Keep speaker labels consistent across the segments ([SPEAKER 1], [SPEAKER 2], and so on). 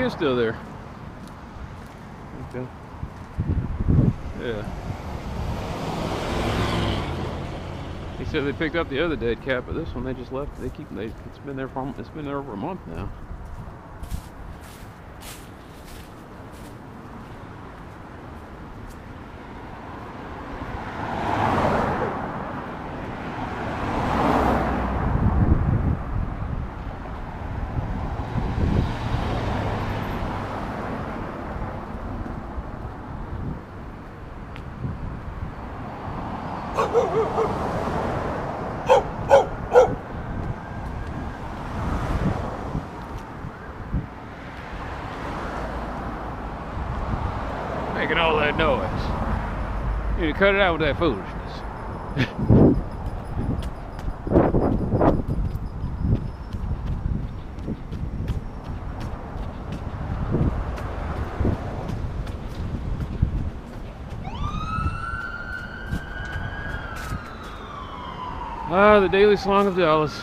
[SPEAKER 1] is still there. Okay. Yeah. He said they picked up the other dead cat, but this one they just left. It's been there over a month now. Making all that noise. You need to cut it out with that foolishness. Ah, the daily song of Dallas.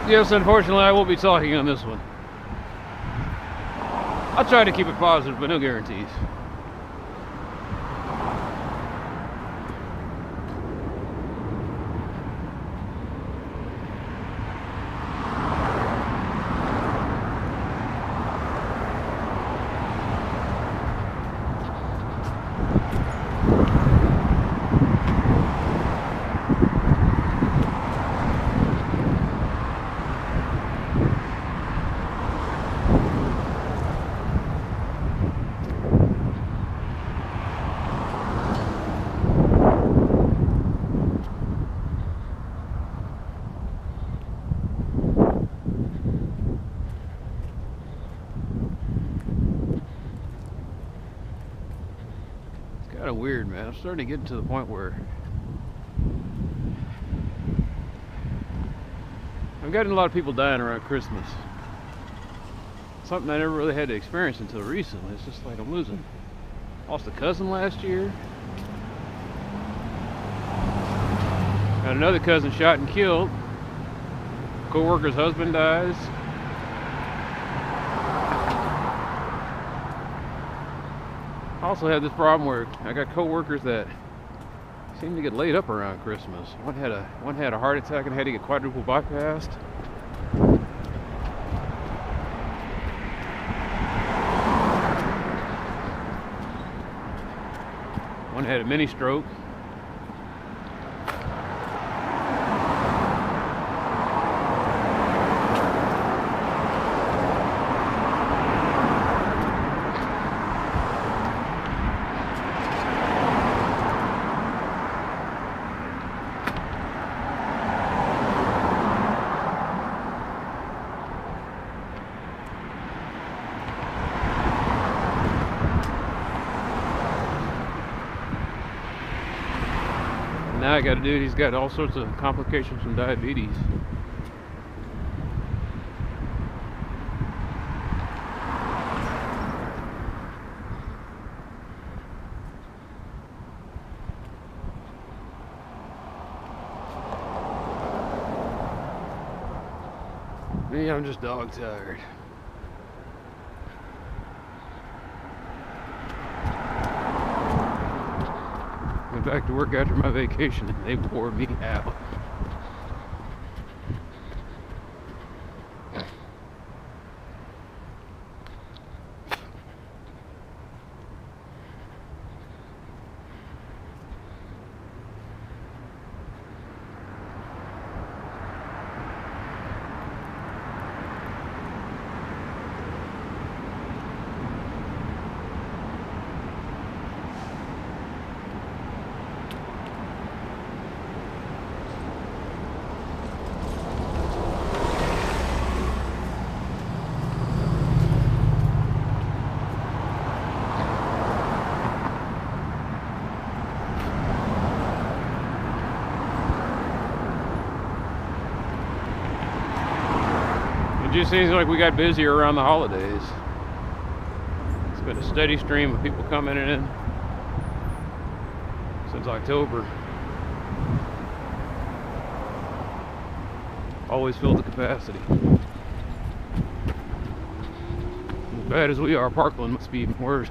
[SPEAKER 1] Yes, unfortunately, I will be talking on this one. I'll try to keep it positive, but no guarantees. Kind of weird, man. I'm starting to get to the point where I'm getting a lot of people dying around Christmas. Something I never really had to experience until recently. It's just like I'm losing. Lost a cousin last year. Got another cousin shot and killed. Co-worker's husband dies. I also have this problem where I got co-workers that seem to get laid up around Christmas. One had a heart attack and had to get quadruple bypassed. One had a mini stroke. Now I got a dude, he's got all sorts of complications from diabetes. Me, I'm just dog tired. Went back to work after my vacation and they wore me out. just seems like we got busier around the holidays. It's been a steady stream of people coming in since October. Always filled the capacity. As bad as we are, Parkland must be even worse.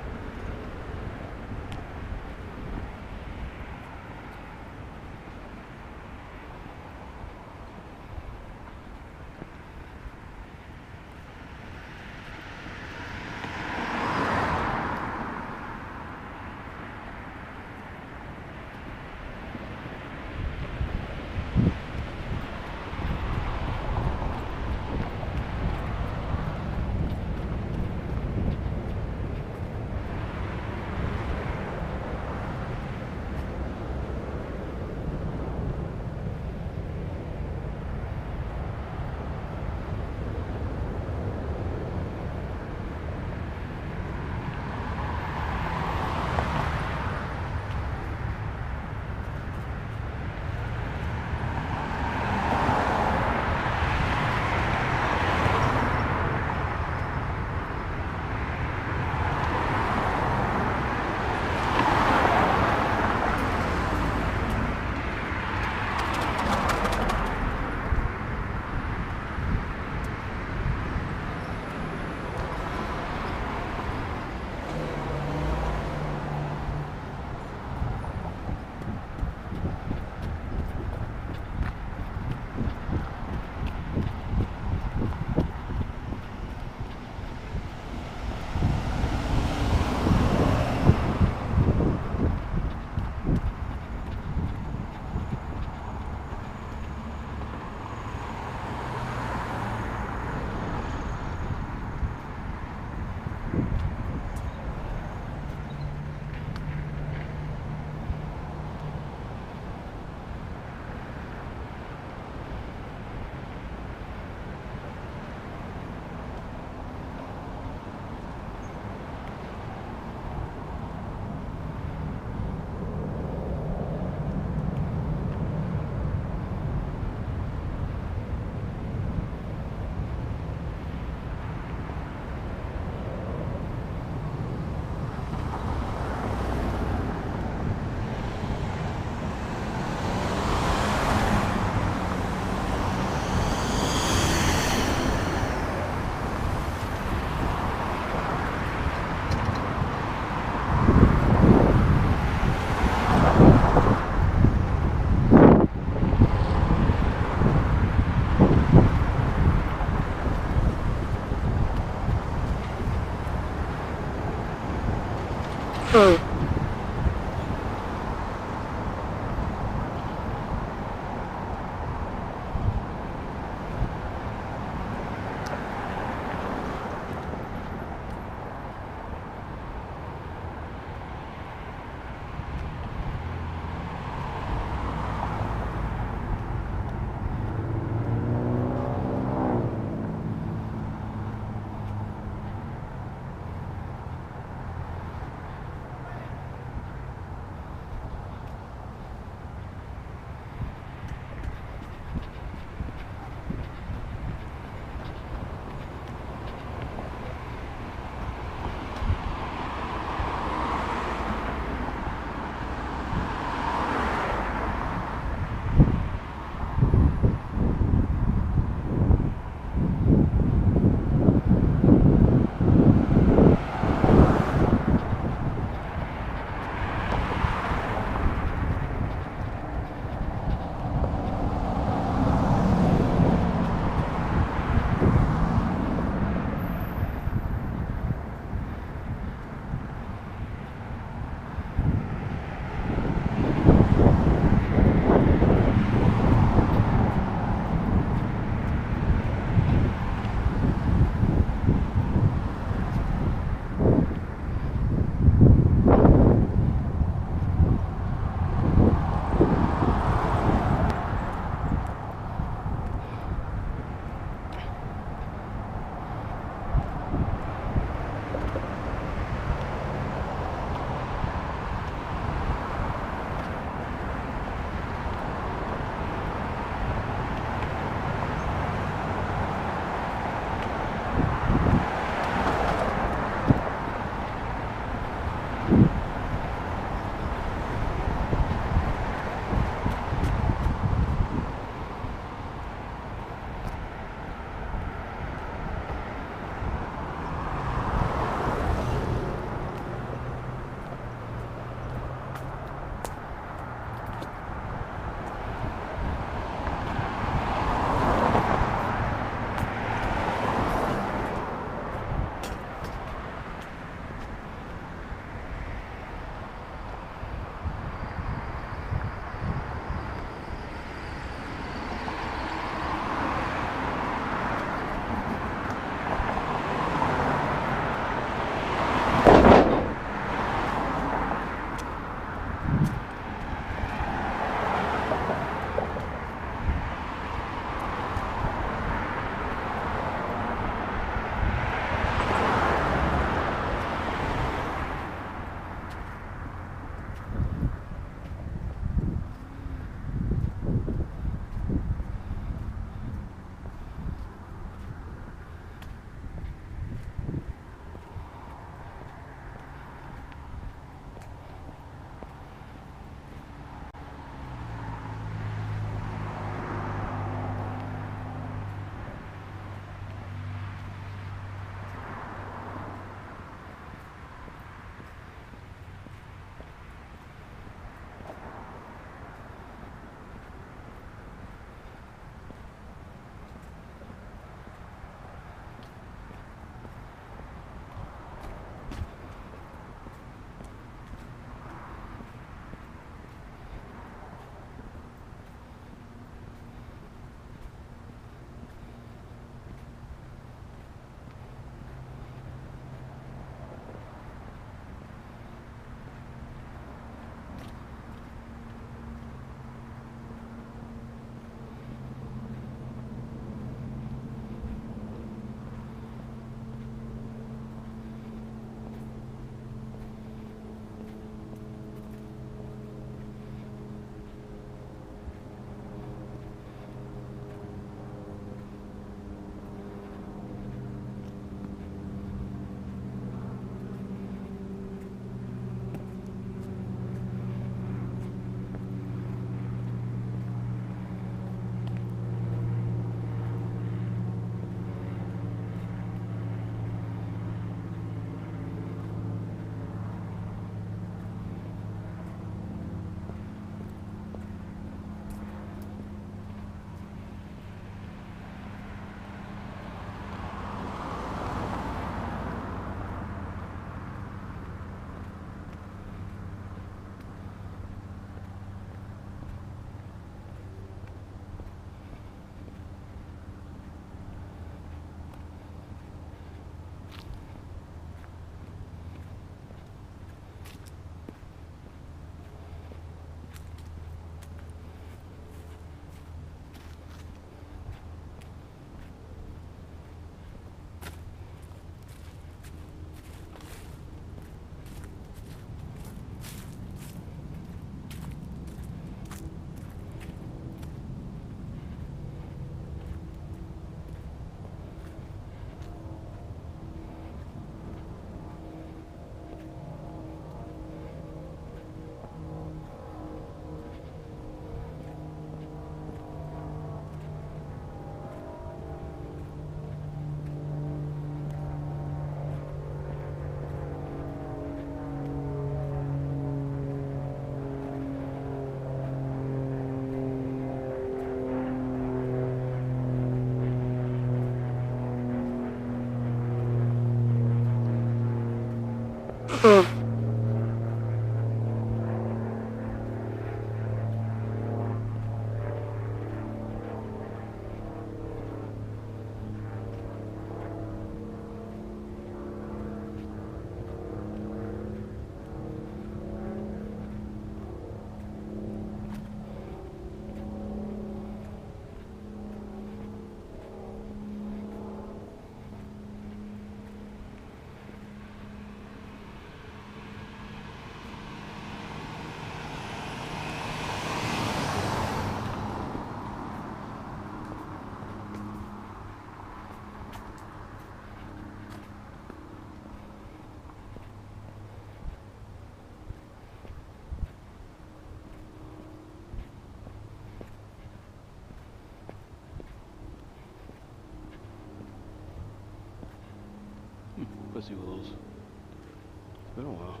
[SPEAKER 1] Pussy willows. It's been a while.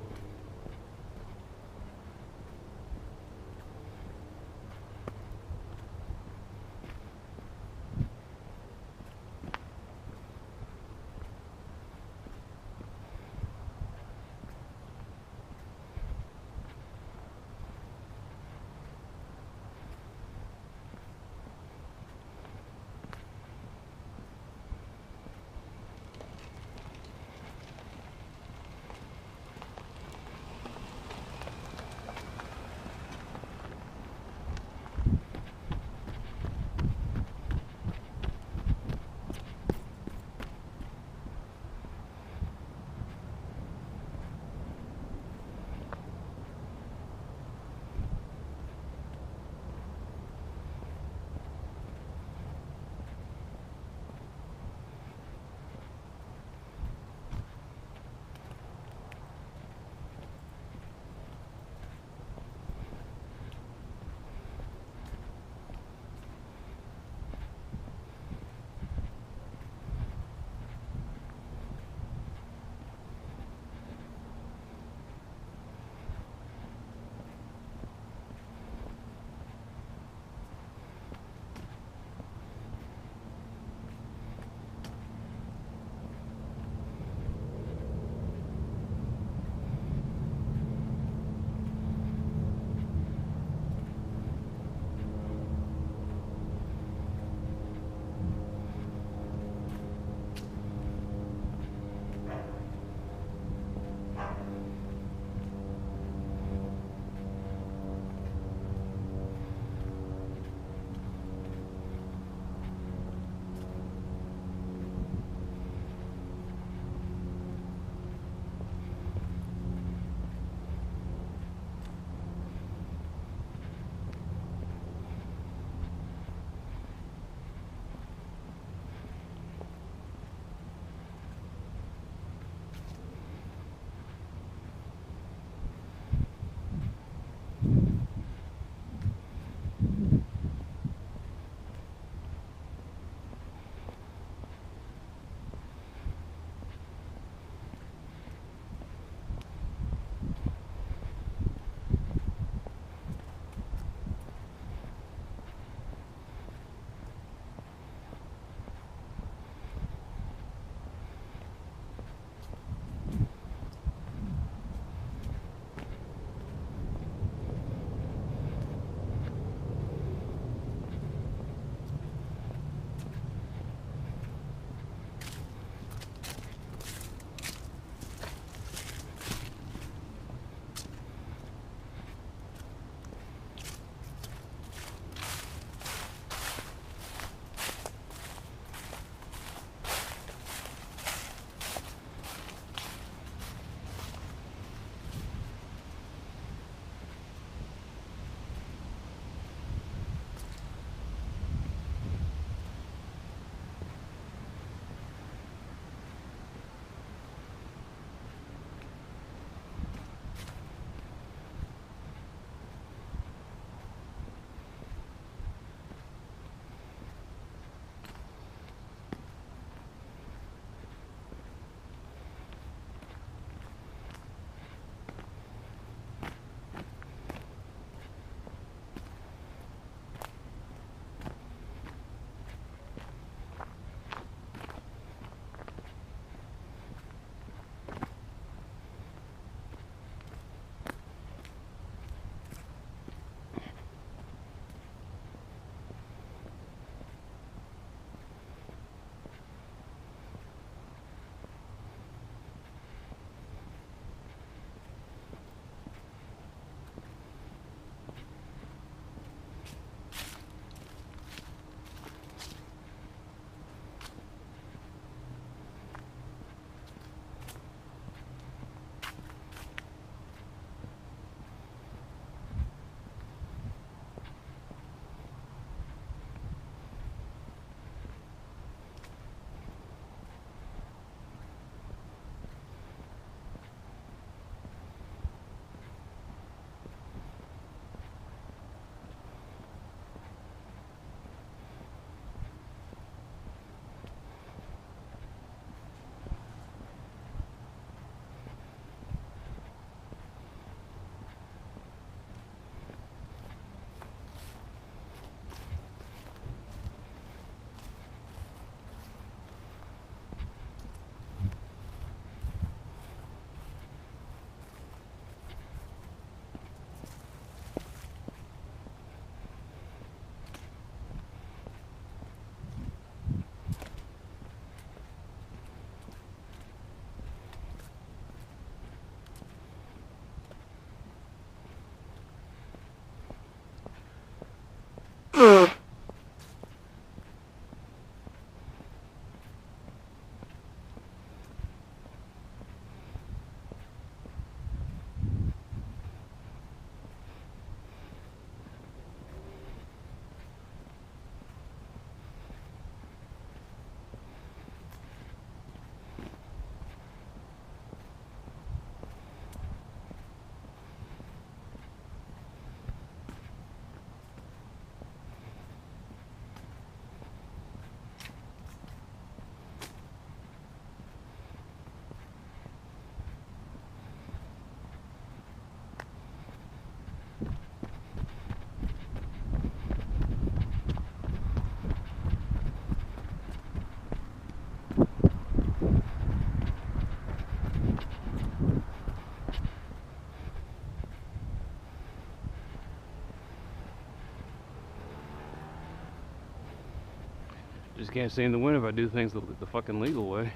[SPEAKER 1] Just can't seem to win if I do things the fucking legal way.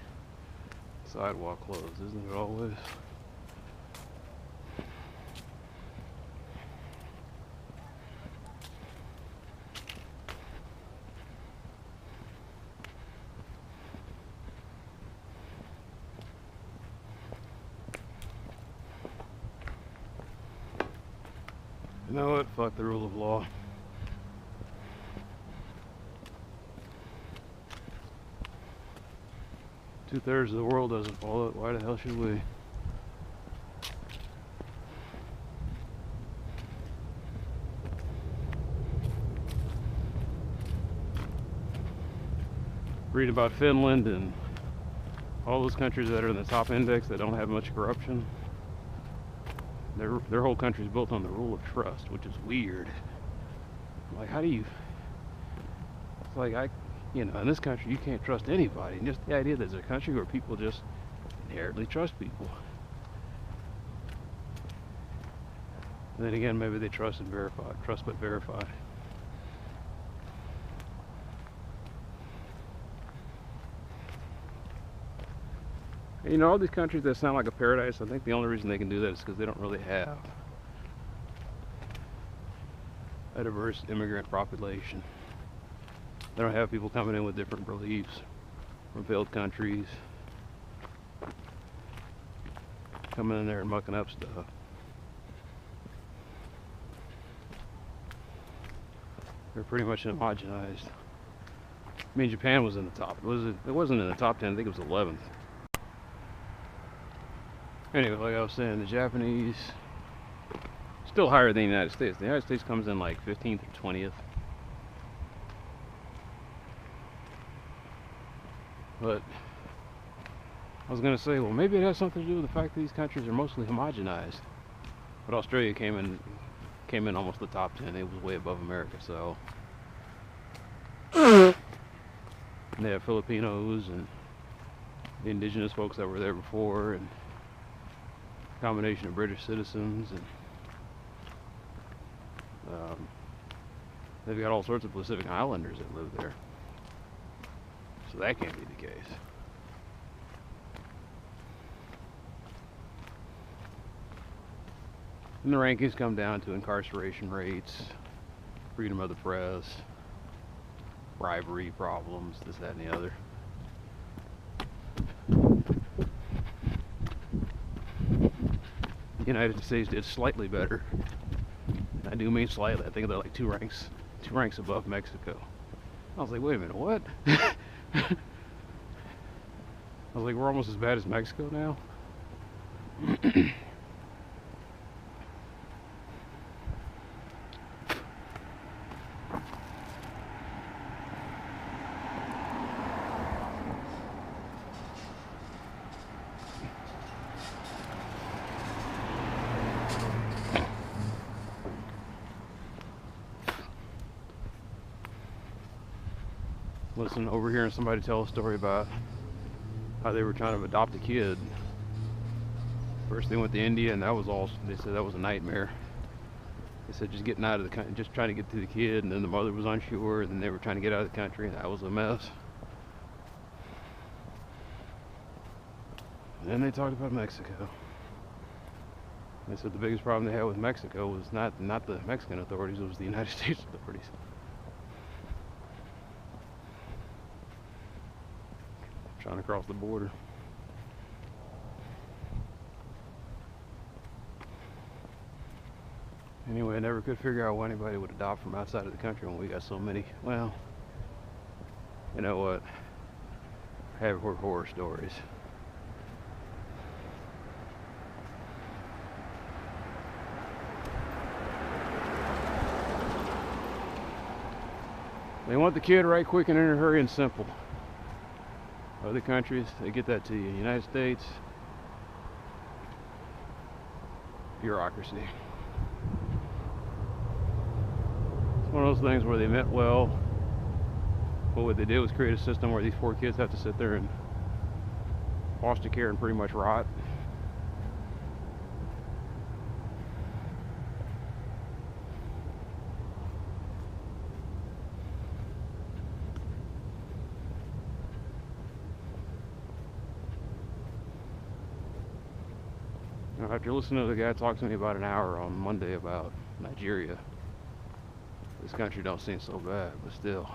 [SPEAKER 1] Sidewalk closed, isn't it always? You know what? Fuck the rule of law. Two-thirds of the world doesn't follow it. Why the hell should we? Read about Finland and all those countries that are in the top index that don't have much corruption. Their whole country is built on the rule of trust, which is weird. Like, how do you? It's like you know, in this country, you can't trust anybody. And just the idea that there's a country where people just inherently trust people. And then again, maybe they trust and verify. Trust but verify. And, you know, all these countries that sound like a paradise, I think the only reason they can do that is because they don't really have a diverse immigrant population. They don't have people coming in with different beliefs from failed countries, coming in there and mucking up stuff. They're pretty much homogenized. I mean, Japan was in the top. It wasn't in the top 10. I think it was 11th. Anyway, like I was saying, the Japanese still higher than the United States. The United States comes in like 15th or 20th. But I was gonna say, well, maybe it has something to do with the fact that these countries are mostly homogenized. But Australia came in almost the top 10. It was way above America, so. And they have Filipinos and the indigenous folks that were there before, and a combination of British citizens, and they've got all sorts of Pacific Islanders that live there. So that can't be the case. And the rankings come down to incarceration rates, freedom of the press, bribery problems, this, that, and the other. The United States did slightly better. I do mean slightly. I think they're like two ranks above Mexico. I was like, wait a minute, what? I was like, we're almost as bad as Mexico now? Listen, overhearing somebody tell a story about how they were trying to adopt a kid. First they went to India, and they said that was a nightmare. They said just getting out of the country, just trying to get to the kid, and then the mother was unsure, and then they were trying to get out of the country, and that was a mess. And then they talked about Mexico. They said the biggest problem they had with Mexico was not the Mexican authorities, it was the United States authorities. Trying to cross the border. Anyway, I never could figure out why anybody would adopt from outside of the country when we got so many. Well, you know what? I have heard horror stories. They want the kid right quick and in a hurry and simple. Other countries, they get that to you. United States, bureaucracy. It's one of those things where they meant well, but what they did was create a system where these poor kids have to sit there in foster care and pretty much rot. Now, after listening to the guy talk to me about an hour on Monday about Nigeria, this country don't seem so bad, but still.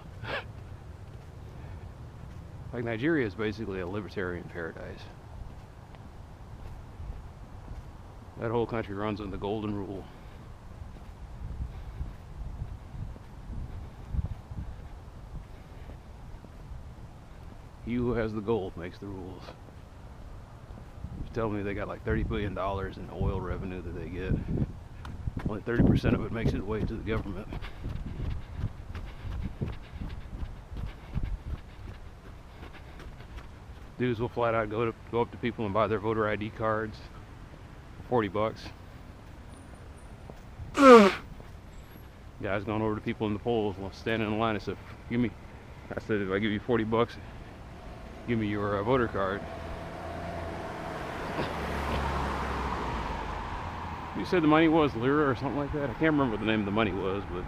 [SPEAKER 1] Like, Nigeria is basically a libertarian paradise. That whole country runs on the golden rule. He who has the gold makes the rules. He's telling me they got like $30 billion in oil revenue that they get. Only 30% of it makes its way to the government. Dudes will flat out go up to people and buy their voter ID cards for $40. Guys going over to people in the polls, standing in line and said, I said, if I give you $40, give me your voter card. You said the money was lira or something like that? I can't remember what the name of the money was, but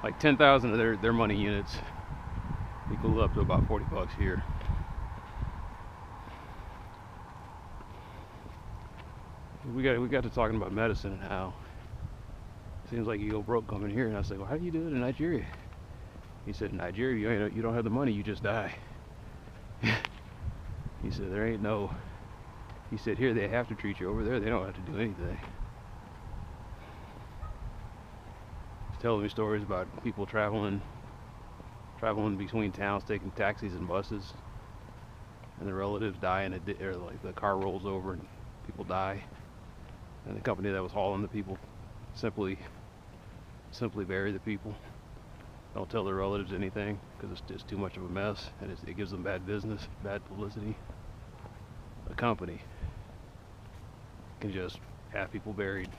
[SPEAKER 1] like 10,000 of their money units equal up to about $40 here. We got to talking about medicine and how it seems like you go broke coming here, and I said, well, how do you do it in Nigeria? He said, in Nigeria, you don't have the money, you just die. He said, there ain't no. He said, here they have to treat you. Over there, they don't have to do anything. He's telling me stories about people traveling between towns, taking taxis and buses, and the relatives die, or like the car rolls over and people die, and the company that was hauling the people simply bury the people. Don't tell their relatives anything because it's just too much of a mess, and it gives them bad business, bad publicity. A company can just have people buried.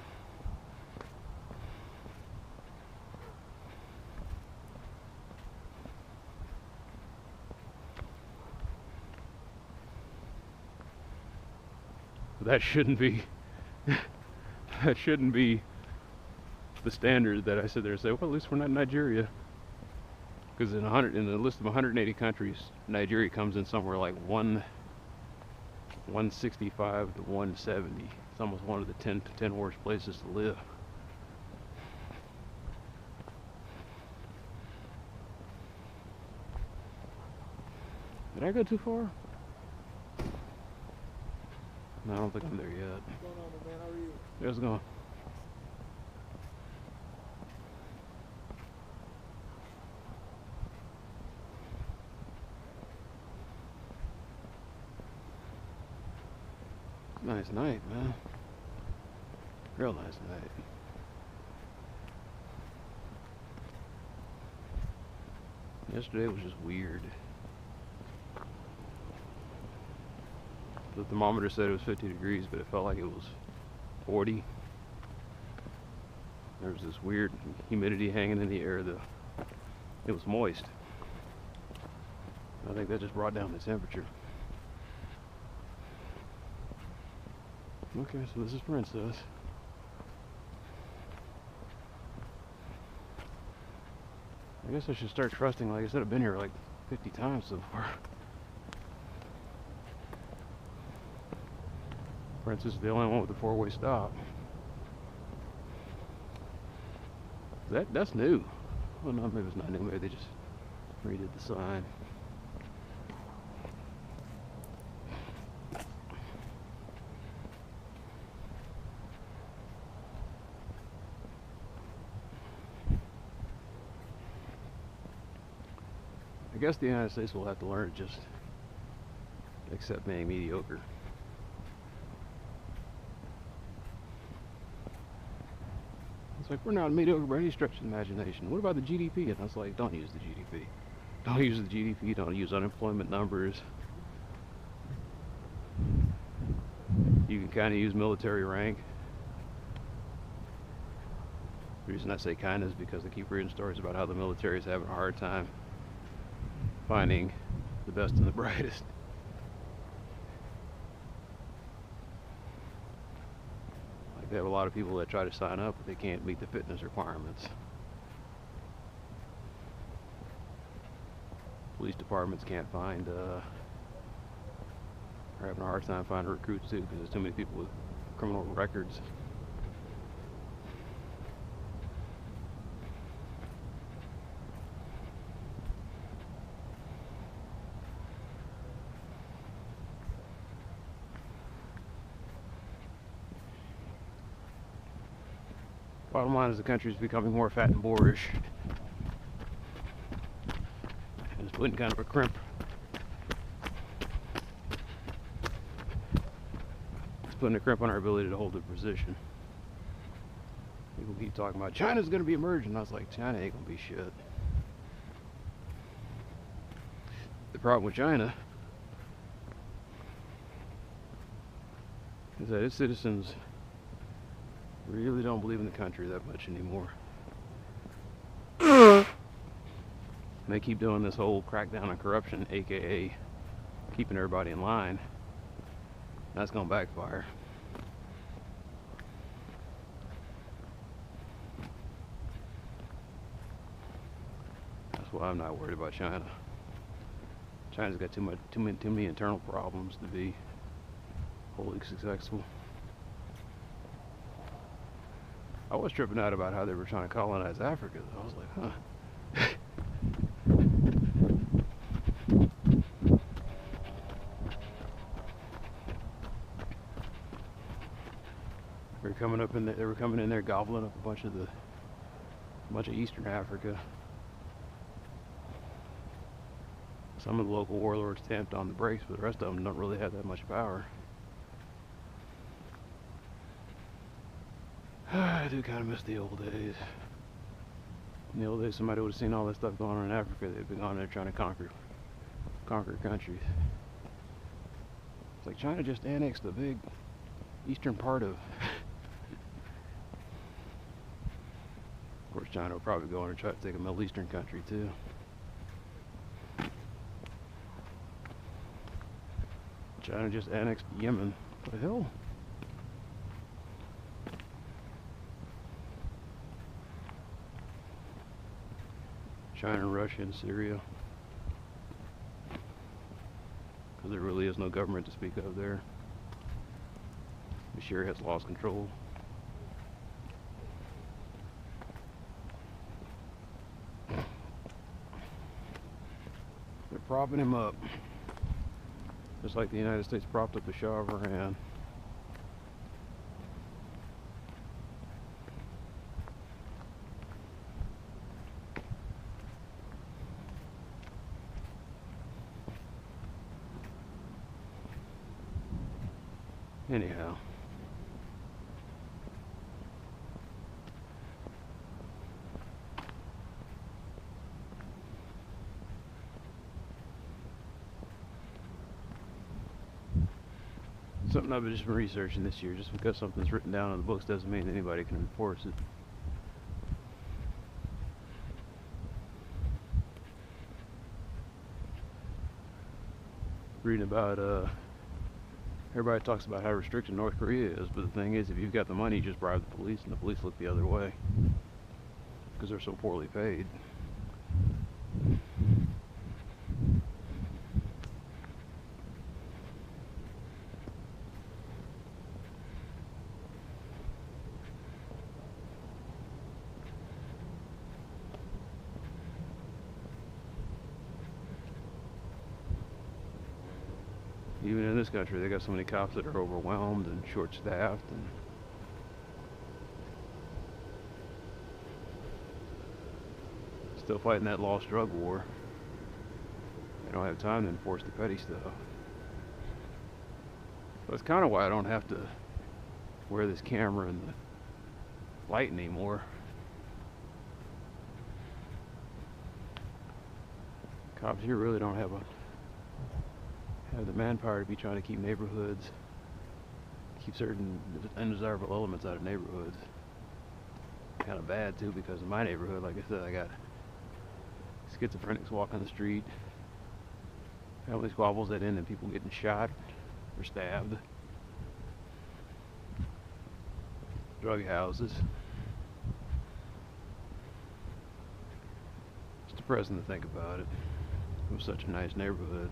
[SPEAKER 1] That shouldn't be the standard that I sit there and say, well, at least we're not in Nigeria. Because in the list of 180 countries, Nigeria comes in somewhere like 165 to 170. It's almost one of the 10 worst places to live. Did I go too far? No, I don't think I'm there yet.
[SPEAKER 2] What's going on, man? How are you?
[SPEAKER 1] How's it going? Nice night, man. Real nice night. Yesterday was just weird. The thermometer said it was 50 degrees, but it felt like it was 40. There was this weird humidity hanging in the air. It was moist. I think that just brought down the temperature. Okay, so this is Princess. I guess I should start trusting. Like I said, I've been here like 50 times so far. Princess is the only one with a four-way stop. That's new. Well, no, maybe it's not new. Maybe they just redid the sign. I guess the United States will have to learn to just accept being mediocre. It's like, we're not mediocre by any stretch of the imagination. What about the GDP? And I was like, don't use the GDP. Don't use the GDP. Don't use unemployment numbers. You can kind of use military rank. The reason I say kind is because I keep reading stories about how the military is having a hard time finding the best and the brightest. Like, they have a lot of people that try to sign up, but they can't meet the fitness requirements. Police departments can't find We're having a hard time finding recruits too, because there's too many people with criminal records. Bottom line is the country is becoming more fat and boorish. And it's putting kind of a crimp. It's putting a crimp on our ability to hold the position. People keep talking about China's going to be emerging. I was like, China ain't going to be shit. The problem with China is that its citizens really don't believe in the country that much anymore. And they keep doing this whole crackdown on corruption, aka keeping everybody in line. That's gonna backfire. That's why I'm not worried about China. China's got too many internal problems to be wholly successful. I was tripping out about how they were trying to colonize Africa. I was like, huh. They were coming in there gobbling up a bunch of Eastern Africa. Some of the local warlords tamped on the brakes, but the rest of them don't really have that much power. I do kind of miss the old days. In the old days, somebody would have seen all this stuff going on in Africa. They'd been on there trying to conquer countries. It's like China just annexed the big eastern part of. Of course, China will probably go in and try to take a Middle Eastern country too. China just annexed Yemen. What the hell? China, Russia, and Syria. Because there really is no government to speak of there. Bashir has lost control. They're propping him up. Just like the United States propped up the Shah of Iran. Anyhow. Something I've just been researching this year. Just because something's written down in the books doesn't mean anybody can enforce it. Reading about everybody talks about how restricted North Korea is, but the thing is, if you've got the money, you just bribe the police, and the police look the other way because they're so poorly paid. Even in this country, they got so many cops that are overwhelmed and short-staffed, and still fighting that lost drug war. They don't have time to enforce the petty stuff. That's kind of why I don't have to wear this camera in the light anymore. Cops here really don't have the manpower to be trying to keep neighborhoods, keep certain undesirable elements out of neighborhoods. Kind of bad too, because in my neighborhood, like I said, I got schizophrenics walking the street, family squabbles that end in people getting shot or stabbed, drug houses. It's depressing to think about it. It was such a nice neighborhood.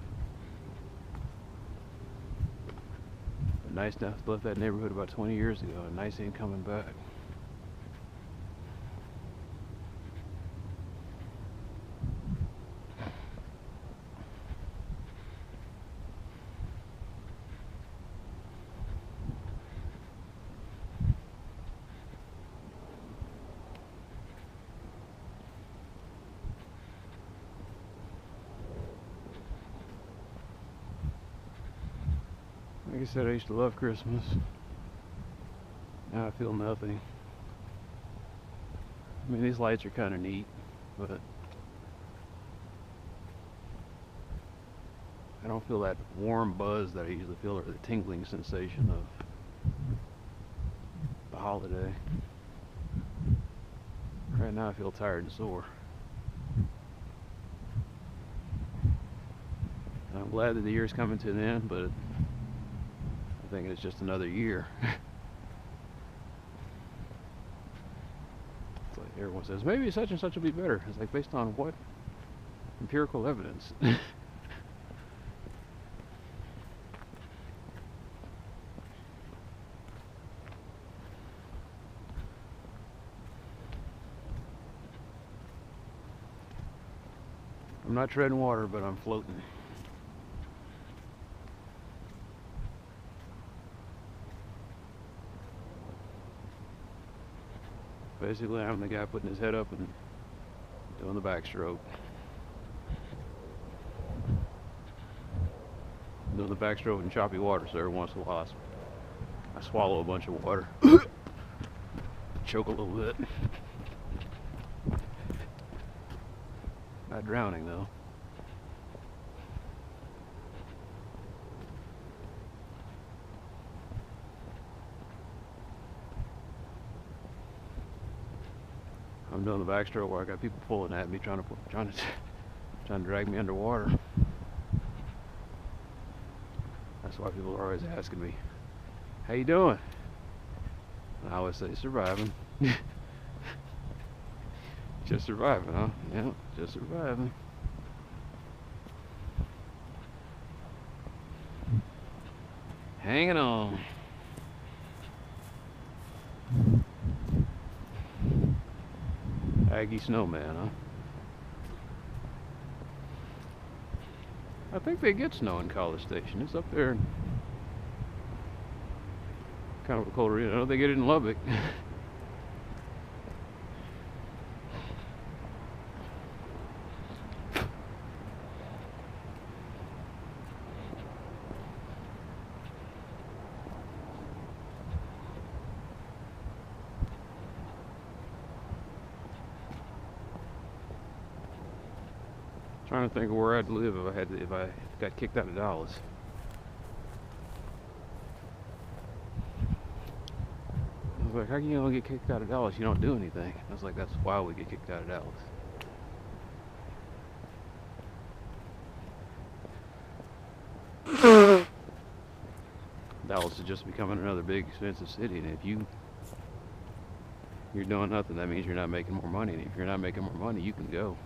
[SPEAKER 1] Nice enough, left that neighborhood about 20 years ago, and nice ain't coming back. Like I said, I used to love Christmas. Now I feel nothing. I mean, these lights are kind of neat, but I don't feel that warm buzz that I usually feel, or the tingling sensation of the holiday. Right now I feel tired and sore. And I'm glad that the year's coming to an end, but I think it's just another year. It's like everyone says, maybe such and such will be better. It's like, based on what? Empirical evidence. I'm not treading water, but I'm floating. Basically, I'm the guy putting his head up and doing the backstroke. Doing the backstroke in choppy water, so every once in a while I swallow a bunch of water. Choke a little bit. Not drowning, though. I'm doing the backstroke where I got people pulling at me, trying to drag me underwater. That's why people are always asking me, "How you doing?" And I always say, "Surviving." Just surviving, huh? Yeah, just surviving. Hanging on. Aggie snowman, huh? I think they get snow in College Station. It's up there. Kind of a colder area. I know they get it in Lubbock. Trying to think of where I'd live if I got kicked out of Dallas. I was like, how can you get kicked out of Dallas? You don't do anything. I was like, that's why we get kicked out of Dallas. Dallas is just becoming another big expensive city, and if you're doing nothing, that means you're not making more money, and if you're not making more money, you can go.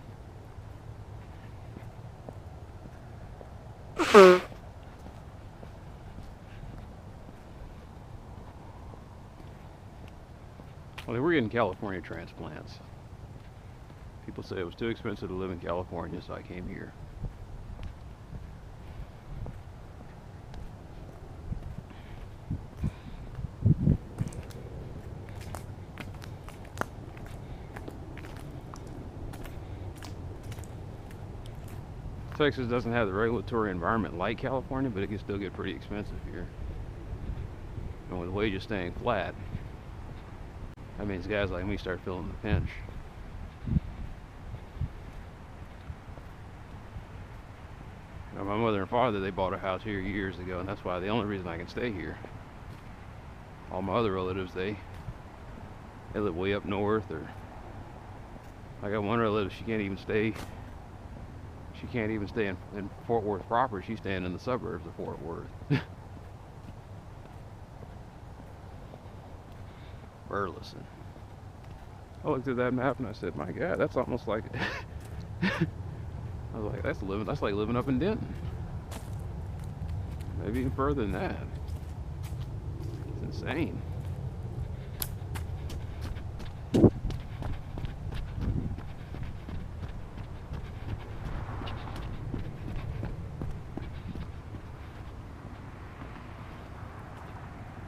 [SPEAKER 1] Well, they were getting California transplants. People say it was too expensive to live in California, so I came here. Texas doesn't have the regulatory environment like California, but it can still get pretty expensive here. And with wages staying flat, that means guys like me start feeling the pinch. Now, my mother and father, they bought a house here years ago, and that's why the only reason I can stay here. All my other relatives, they live way up north, or I got one relative, she can't even stay in Fort Worth proper. She's staying in the suburbs of Fort Worth. Burleson. I looked at that map and I said, my God, that's almost like I was like, that's like living up in Denton. Maybe even further than that. insane.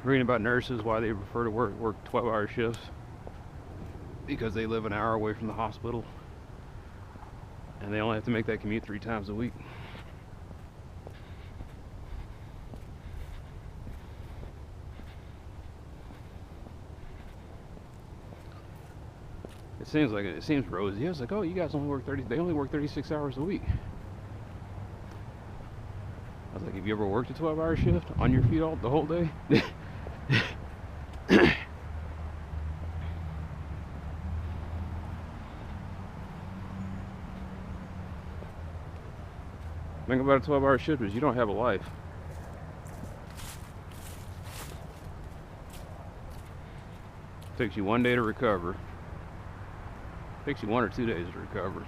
[SPEAKER 1] Reading about nurses, why they prefer to work 12-hour shifts, because they live an hour away from the hospital and they only have to make that commute 3 times a week. It seems rosy. I was like, oh, you guys only work 30. They only work 36 hours a week. I was like, have you ever worked a 12-hour shift on your feet the whole day? The thing about a 12-hour shift is you don't have a life. It takes you 1 day to recover. It takes you 1 or 2 days to recover.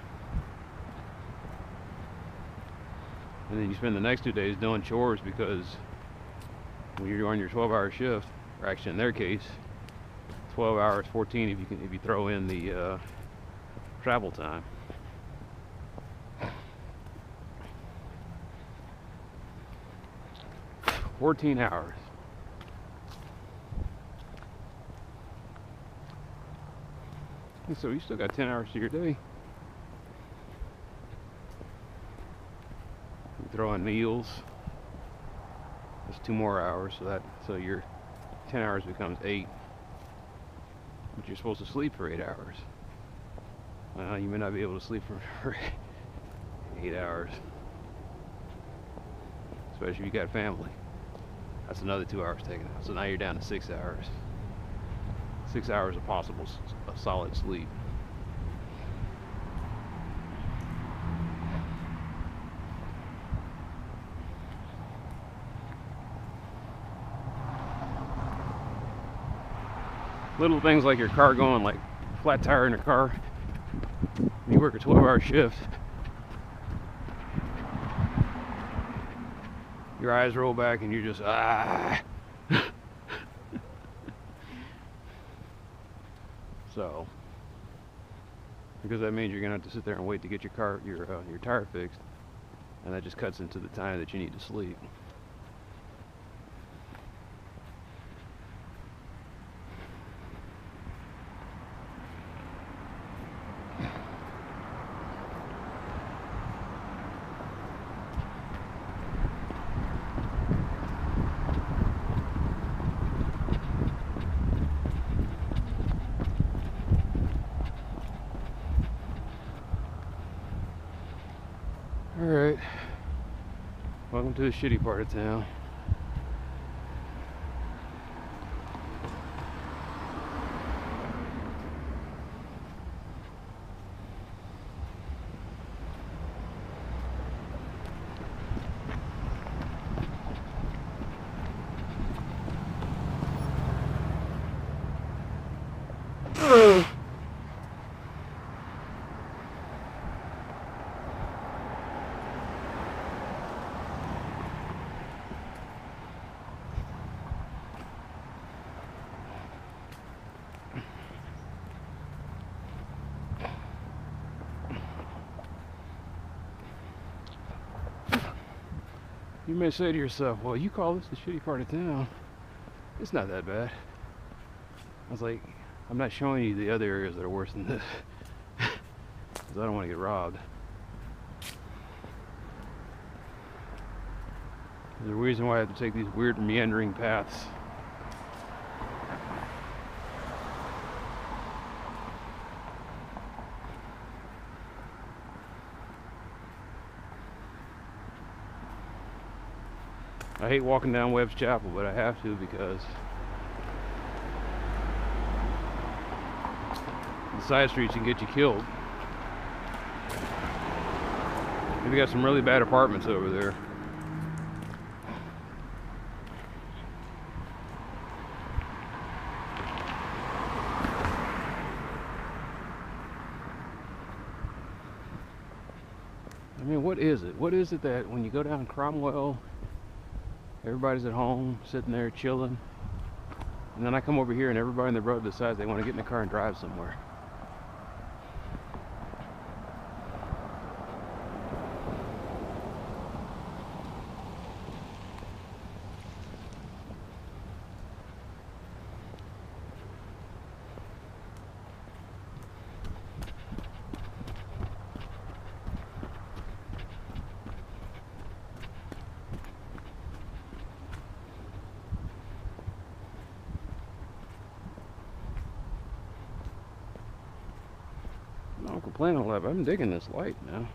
[SPEAKER 1] And then you spend the next 2 days doing chores, because when you're on your 12-hour shift, or actually in their case, 12 hours, 14 if you throw in the travel time. $14 hours. And so you still got 10 hours to your day. You throw in meals. That's 2 more hours, so your 10 hours becomes 8. But you're supposed to sleep for 8 hours. Well, you may not be able to sleep for 8 hours, especially if you got family. That's another 2 hours taken out. So now you're down to 6 hours. 6 hours of possible solid sleep. Little things like your car going, like flat tire in a car. You work a 12-hour shift. Your eyes roll back and you're just So, because that means you're gonna have to sit there and wait to get your tire fixed, and that just cuts into the time that you need to sleep. Alright, welcome to the shitty part of town. You may say to yourself, well, you call this the shitty part of town. It's not that bad. I was like, I'm not showing you the other areas that are worse than this. Because I don't want to get robbed. There's a reason why I have to take these weird meandering paths. I hate walking down Webb's Chapel, but I have to because the side streets can get you killed. We've got some really bad apartments over there. I mean, what is it? What is it that when you go down Cromwell, everybody's at home, sitting there chilling, And then I come over here and everybody in the road decides they want to get in the car and drive somewhere. I don't complain on that, but I'm digging this light now.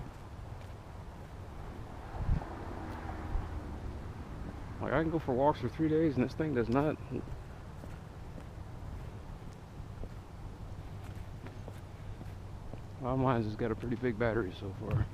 [SPEAKER 1] Like, I can go for walks for 3 days and this thing does not. Well, mine's has got a pretty big battery so far.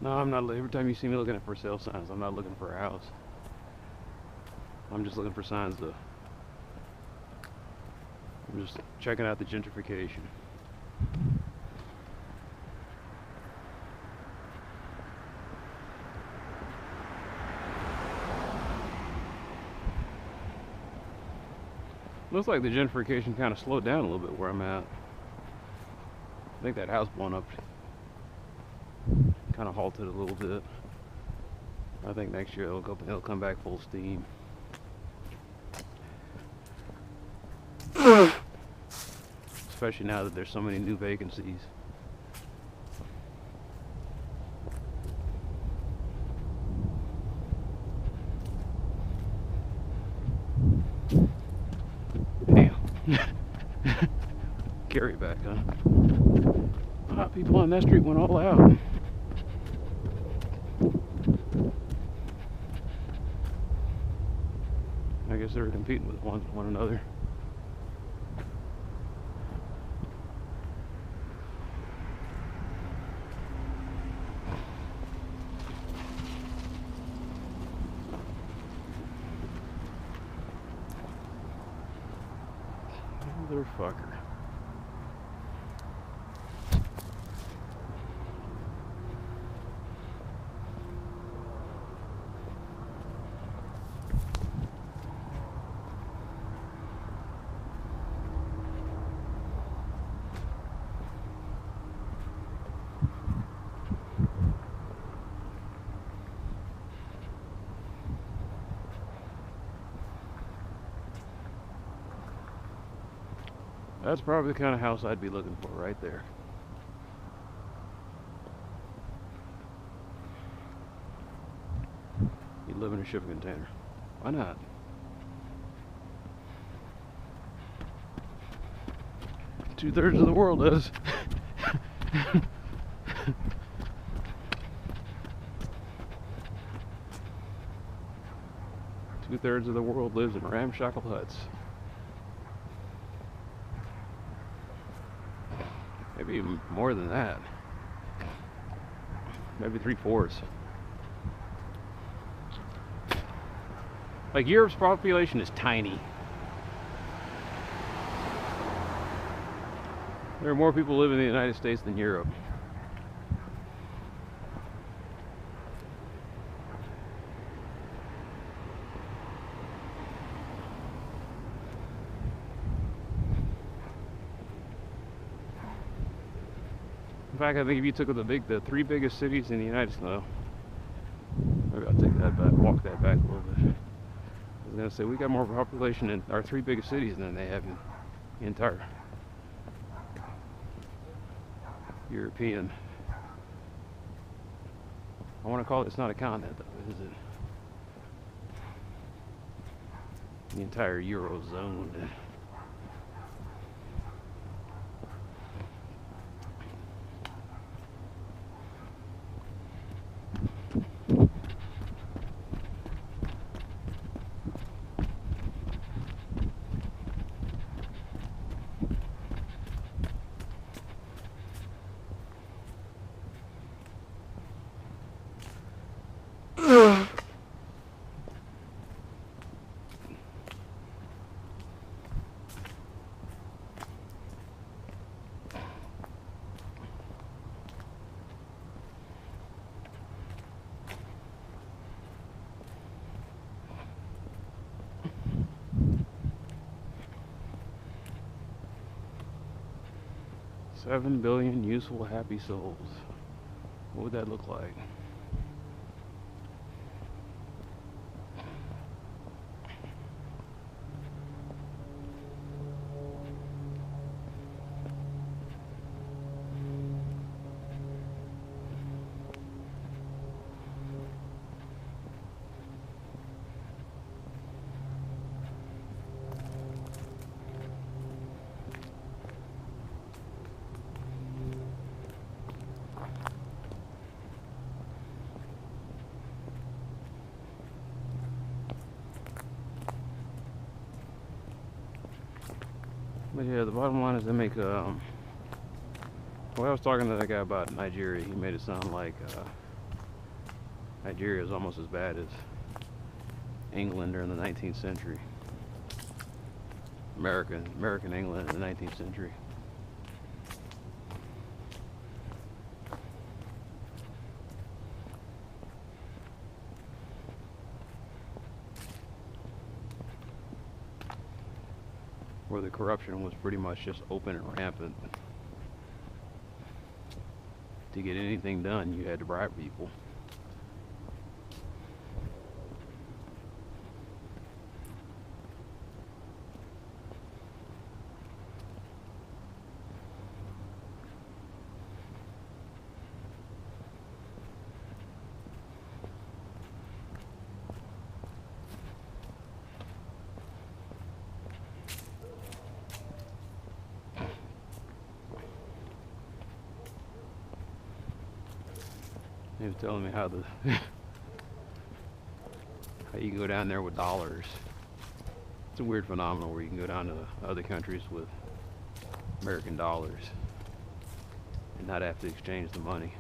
[SPEAKER 1] No, I'm not. Every time you see me looking at for sale signs, I'm not looking for a house. I'm just looking for signs to. I'm just checking out the gentrification. Looks like the gentrification kind of slowed down a little bit where I'm at. I think that house blown up kind of halted a little bit. I think next year it'll come back full steam. Especially now that there's so many new vacancies. Damn. Carry back, huh? People on that street went all out. I guess they were competing with one another. Motherfucker. That's probably the kind of house I'd be looking for right there. You'd live in a shipping container. Why not? Two-thirds of the world does. Two-thirds of the world lives in ramshackle huts. Maybe even more than that. Maybe 3/4. Like, Europe's population is tiny. There are more people living in the United States than Europe. In fact, I think if you took the three biggest cities in the United States, no, maybe I'll take that back, walk that back a little bit. I was gonna say we got more population in our three biggest cities than they have in the entire European. I want to call it. It's not a continent, though, is it? The entire Eurozone. 7 billion useful happy souls. What would that look like? But yeah, the bottom line is they make well, I was talking to that guy about Nigeria. He made it sound like Nigeria is almost as bad as England during the 19th century. American England in the 19th century. Where the corruption was pretty much just open and rampant. To get anything done, you had to bribe people. He was telling me how how you can go down there with dollars. It's a weird phenomenon where you can go down to other countries with American dollars and not have to exchange the money.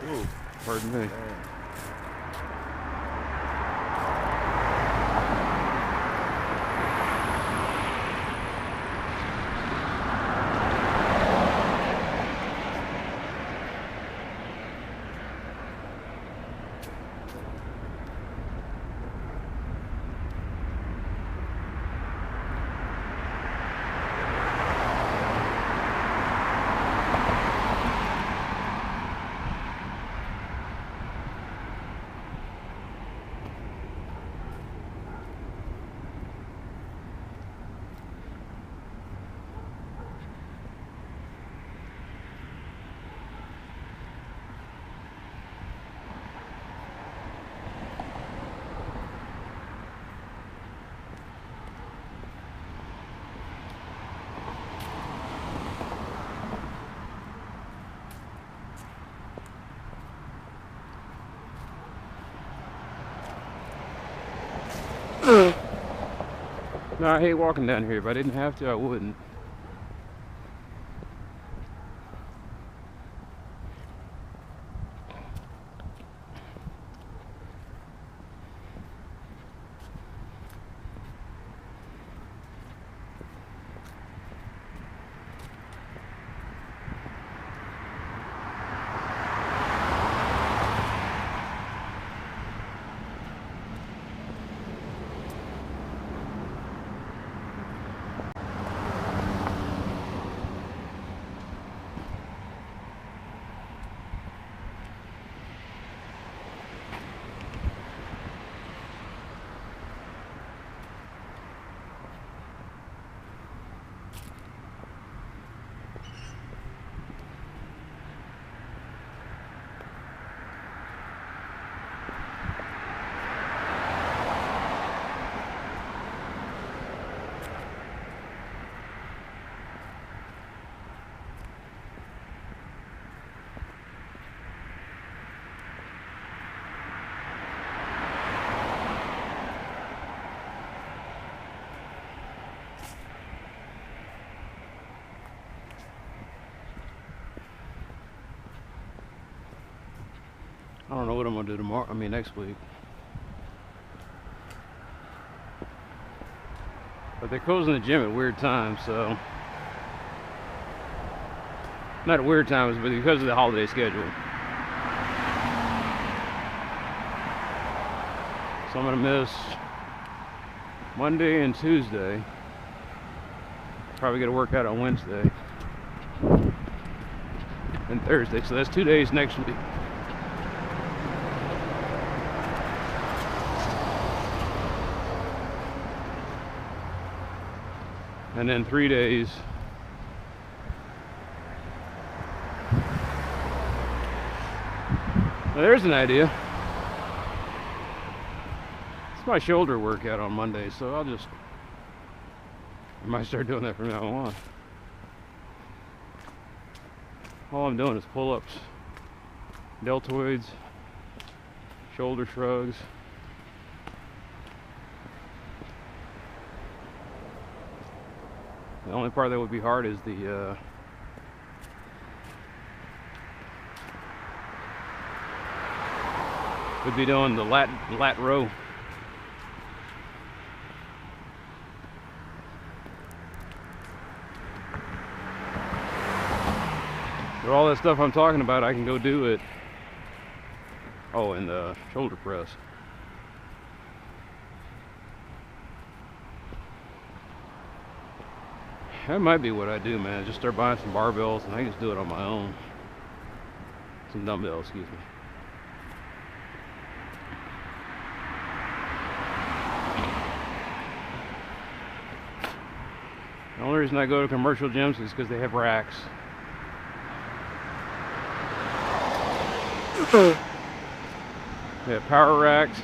[SPEAKER 1] Ooh, pardon me. No, I hate walking down here. If I didn't have to, I wouldn't. I don't know what I'm gonna do tomorrow. I mean, next week. But they're closing the gym at weird times, so not at weird times, but because of the holiday schedule. So I'm gonna miss Monday and Tuesday. Probably gonna work out on Wednesday and Thursday. So that's 2 days next week. And then 3 days now there's an idea. It's my shoulder workout on Monday, so I might start doing that from now on. All I'm doing is pull-ups, deltoids, shoulder shrugs. The only part that would be hard is the would be doing the lat row. But all that stuff I'm talking about, I can go do it. Oh, and the shoulder press. That might be what I do, man. Just start buying some barbells and I can just do it on my own. Some dumbbells, excuse me. The only reason I go to commercial gyms is because they have racks. They have power racks.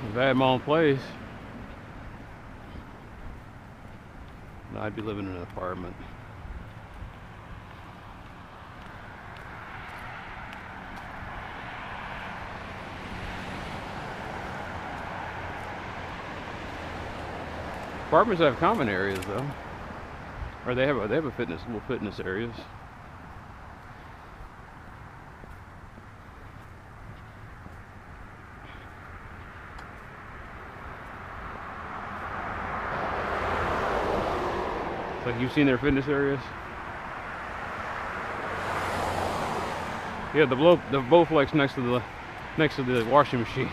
[SPEAKER 1] If I had my own place, I'd be living in an apartment. Apartments have common areas though, or they have a little fitness areas. Like, you've seen their fitness areas? Yeah, the Bowflex next to the washing machine.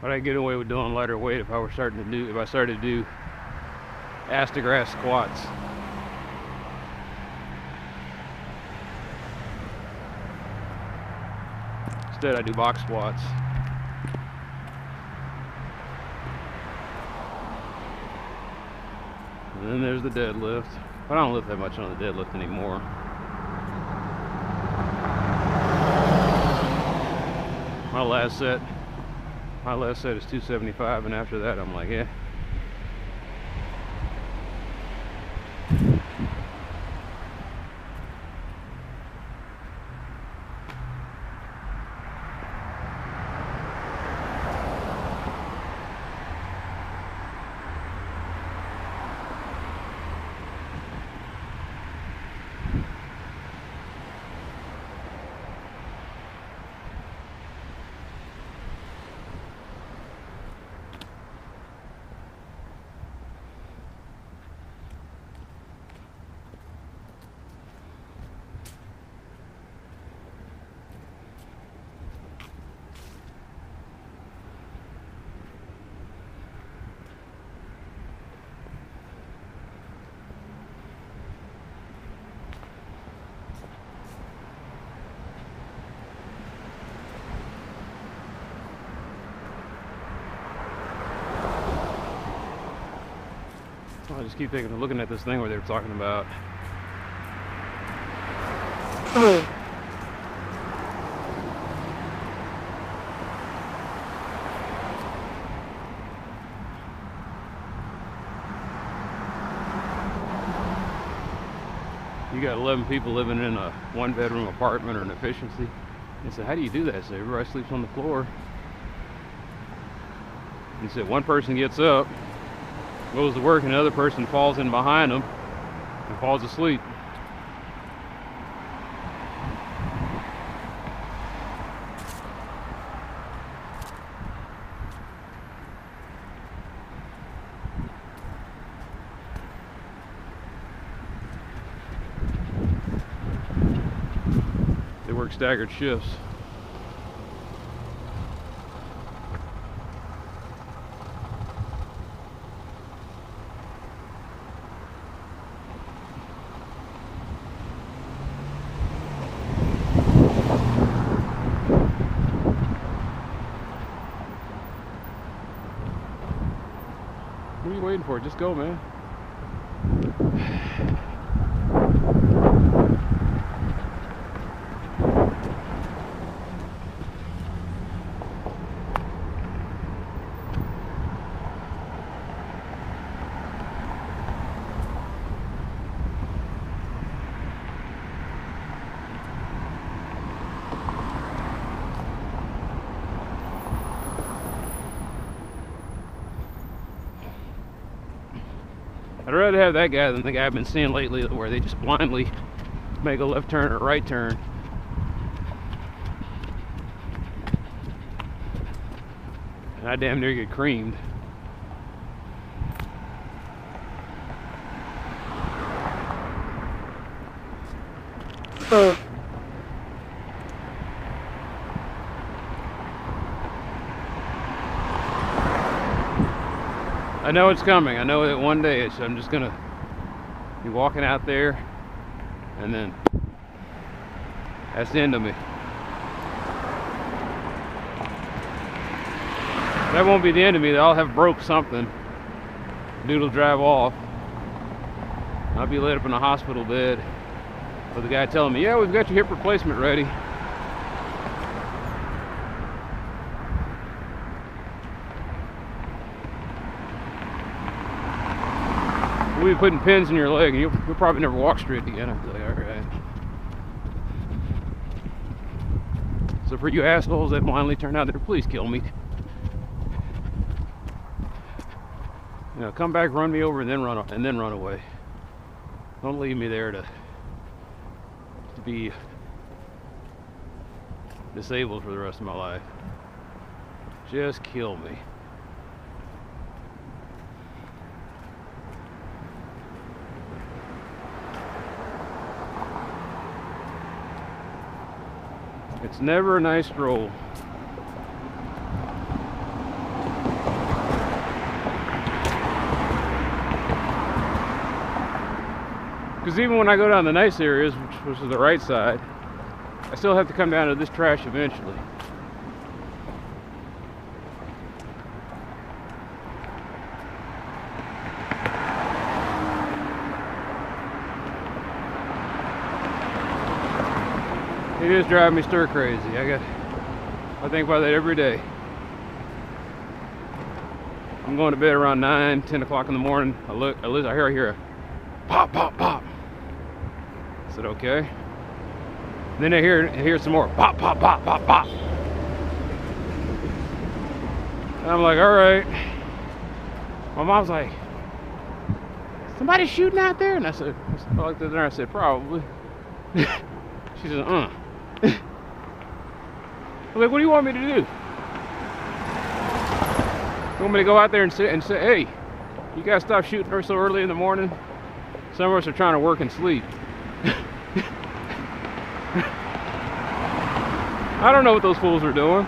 [SPEAKER 1] But I get away with doing lighter weight if I started to do ass to grass squats. Instead I do box squats. And then there's the deadlift. But I don't lift that much on the deadlift anymore. My last set is 275, and after that I'm like, yeah. I just keep looking at this thing where they were talking about. You got 11 people living in a one-bedroom apartment or an efficiency. They said, how do you do that? I said, everybody sleeps on the floor. He said, one person gets up, goes to work, and another person falls in behind them and falls asleep. They work staggered shifts. What are you waiting for? Just go, man. I'd rather have that guy than the guy I've been seeing lately where they just blindly make a left turn or right turn. And I damn near get creamed. I know it's coming. I know that one day I'm just gonna be walking out there, and then that's the end of me. That won't be the end of me. I'll have broke something. Dude will drive off. I'll be laid up in a hospital bed with the guy telling me, yeah, we've got your hip replacement ready. We'll be putting pins in your leg and you'll probably never walk straight again. I'll be like, alright. So for you assholes that blindly turn out there, please kill me. You know, come back, run me over, and then run away. Don't leave me there to be disabled for the rest of my life. Just kill me. It's never a nice stroll. Because even when I go down the nice areas, which is the right side, I still have to come down to this trash eventually. It is driving me stir crazy. I think about that every day. I'm going to bed around 9, 10 o'clock in the morning. I hear a pop, pop, pop. I said, okay. Then I hear some more pop, pop, pop, pop, pop. And I'm like, all right. My mom's like, somebody shooting out there? And I looked at her and I said, probably. She said, I'm like, what do you want me to do? You want me to go out there and say, hey, you guys stop shooting her so early in the morning? Some of us are trying to work and sleep. I don't know what those fools were doing.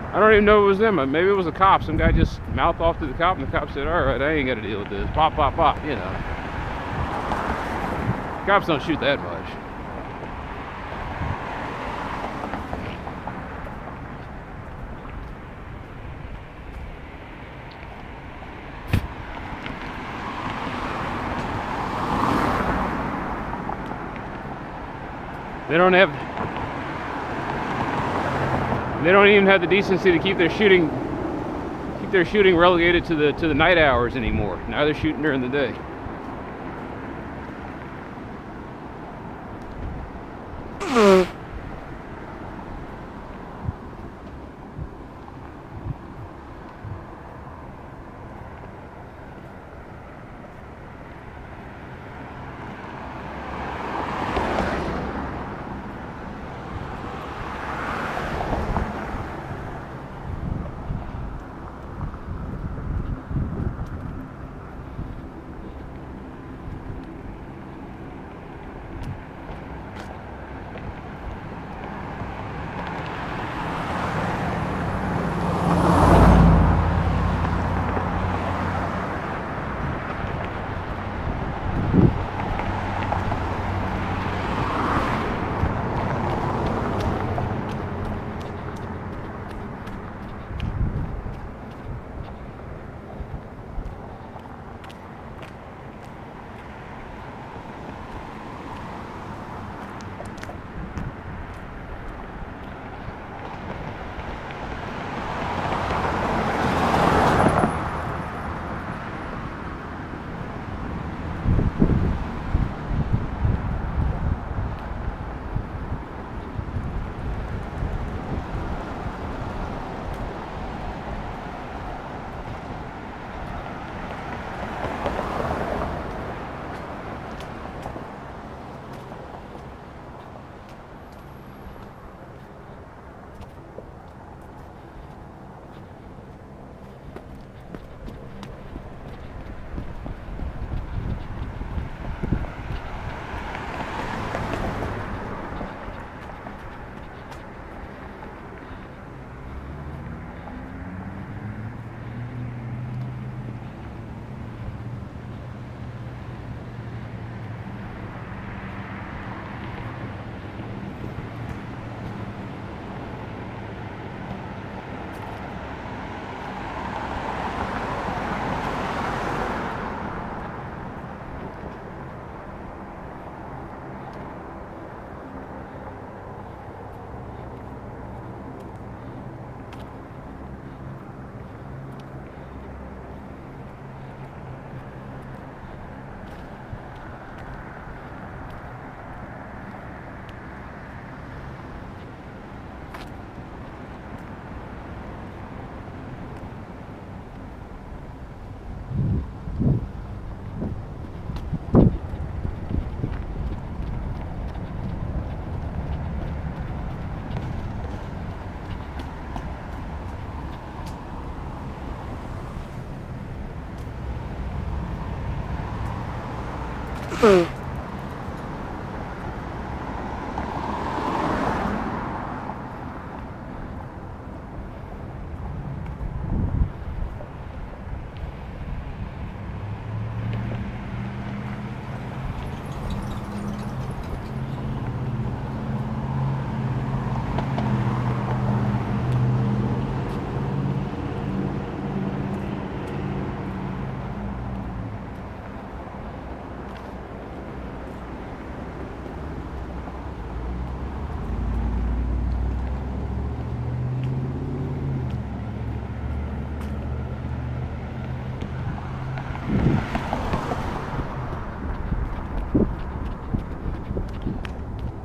[SPEAKER 1] I don't even know it was them. Maybe it was a cop. Some guy just mouthed off to the cop, and the cop said, all right, I ain't got to deal with this. Pop, pop, pop, you know. Cops don't shoot that much. They don't even have the decency to keep their shooting relegated to the night hours anymore. Now they're shooting during the day.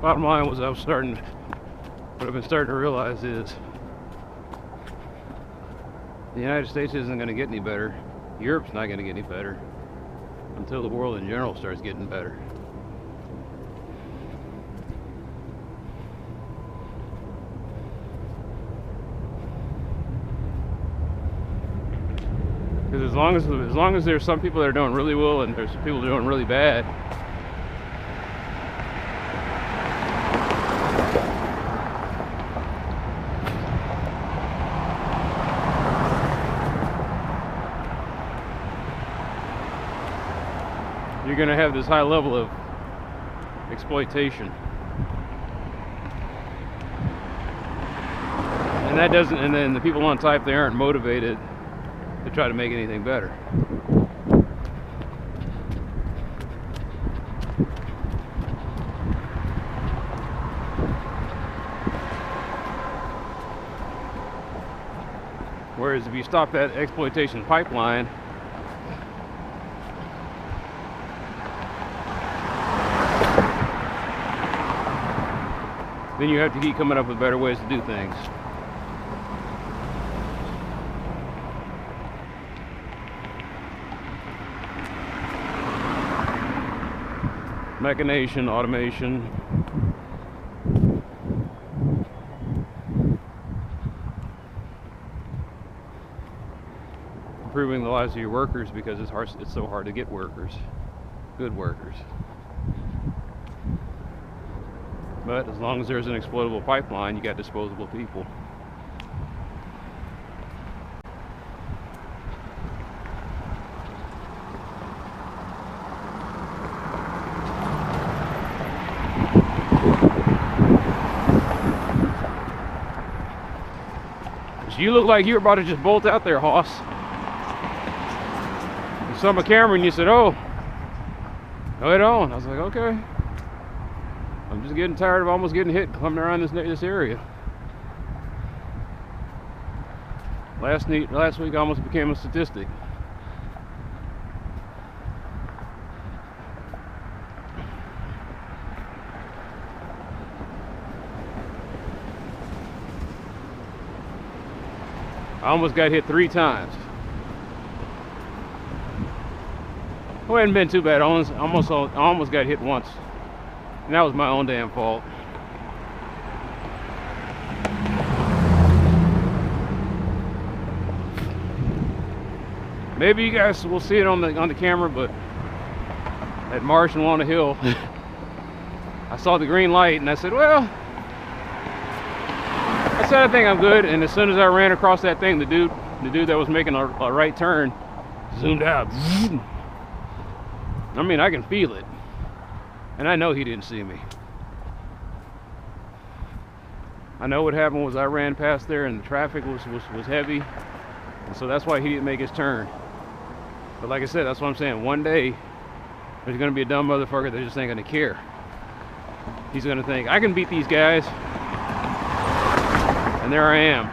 [SPEAKER 1] Bottom line was what I've been starting to realize is the United States isn't going to get any better. Europe's not going to get any better until the world in general starts getting better. Because as long as there's some people that are doing really well and there's people doing really bad, you're going to have this high level of exploitation. And then the people on top, they aren't motivated to try to make anything better. Whereas if you stop that exploitation pipeline, then you have to keep coming up with better ways to do things. Mechanization, automation. Improving the lives of your workers, because it's so hard to get workers, good workers. But as long as there's an exploitable pipeline, you got disposable people. You look like you were about to just bolt out there, Hoss. You saw my camera and you said, "Oh, go ahead on." I was like, "Okay." I'm just getting tired of almost getting hit coming around this area. Last week I almost became a statistic. I almost got hit 3 times. It hadn't been too bad. I almost got hit once. And that was my own damn fault. Maybe you guys will see it on the camera, but at Marsh and Walnut Hill, I saw the green light and I said, well, I think I'm good. And as soon as I ran across that thing, the dude that was making a right turn zoomed out. I mean, I can feel it, and I know he didn't see me. I know what happened was I ran past there and the traffic was heavy, and so that's why he didn't make his turn. But like I said, that's what I'm saying. One day there's gonna be a dumb motherfucker that just ain't gonna care. He's gonna think, I can beat these guys. And there I am.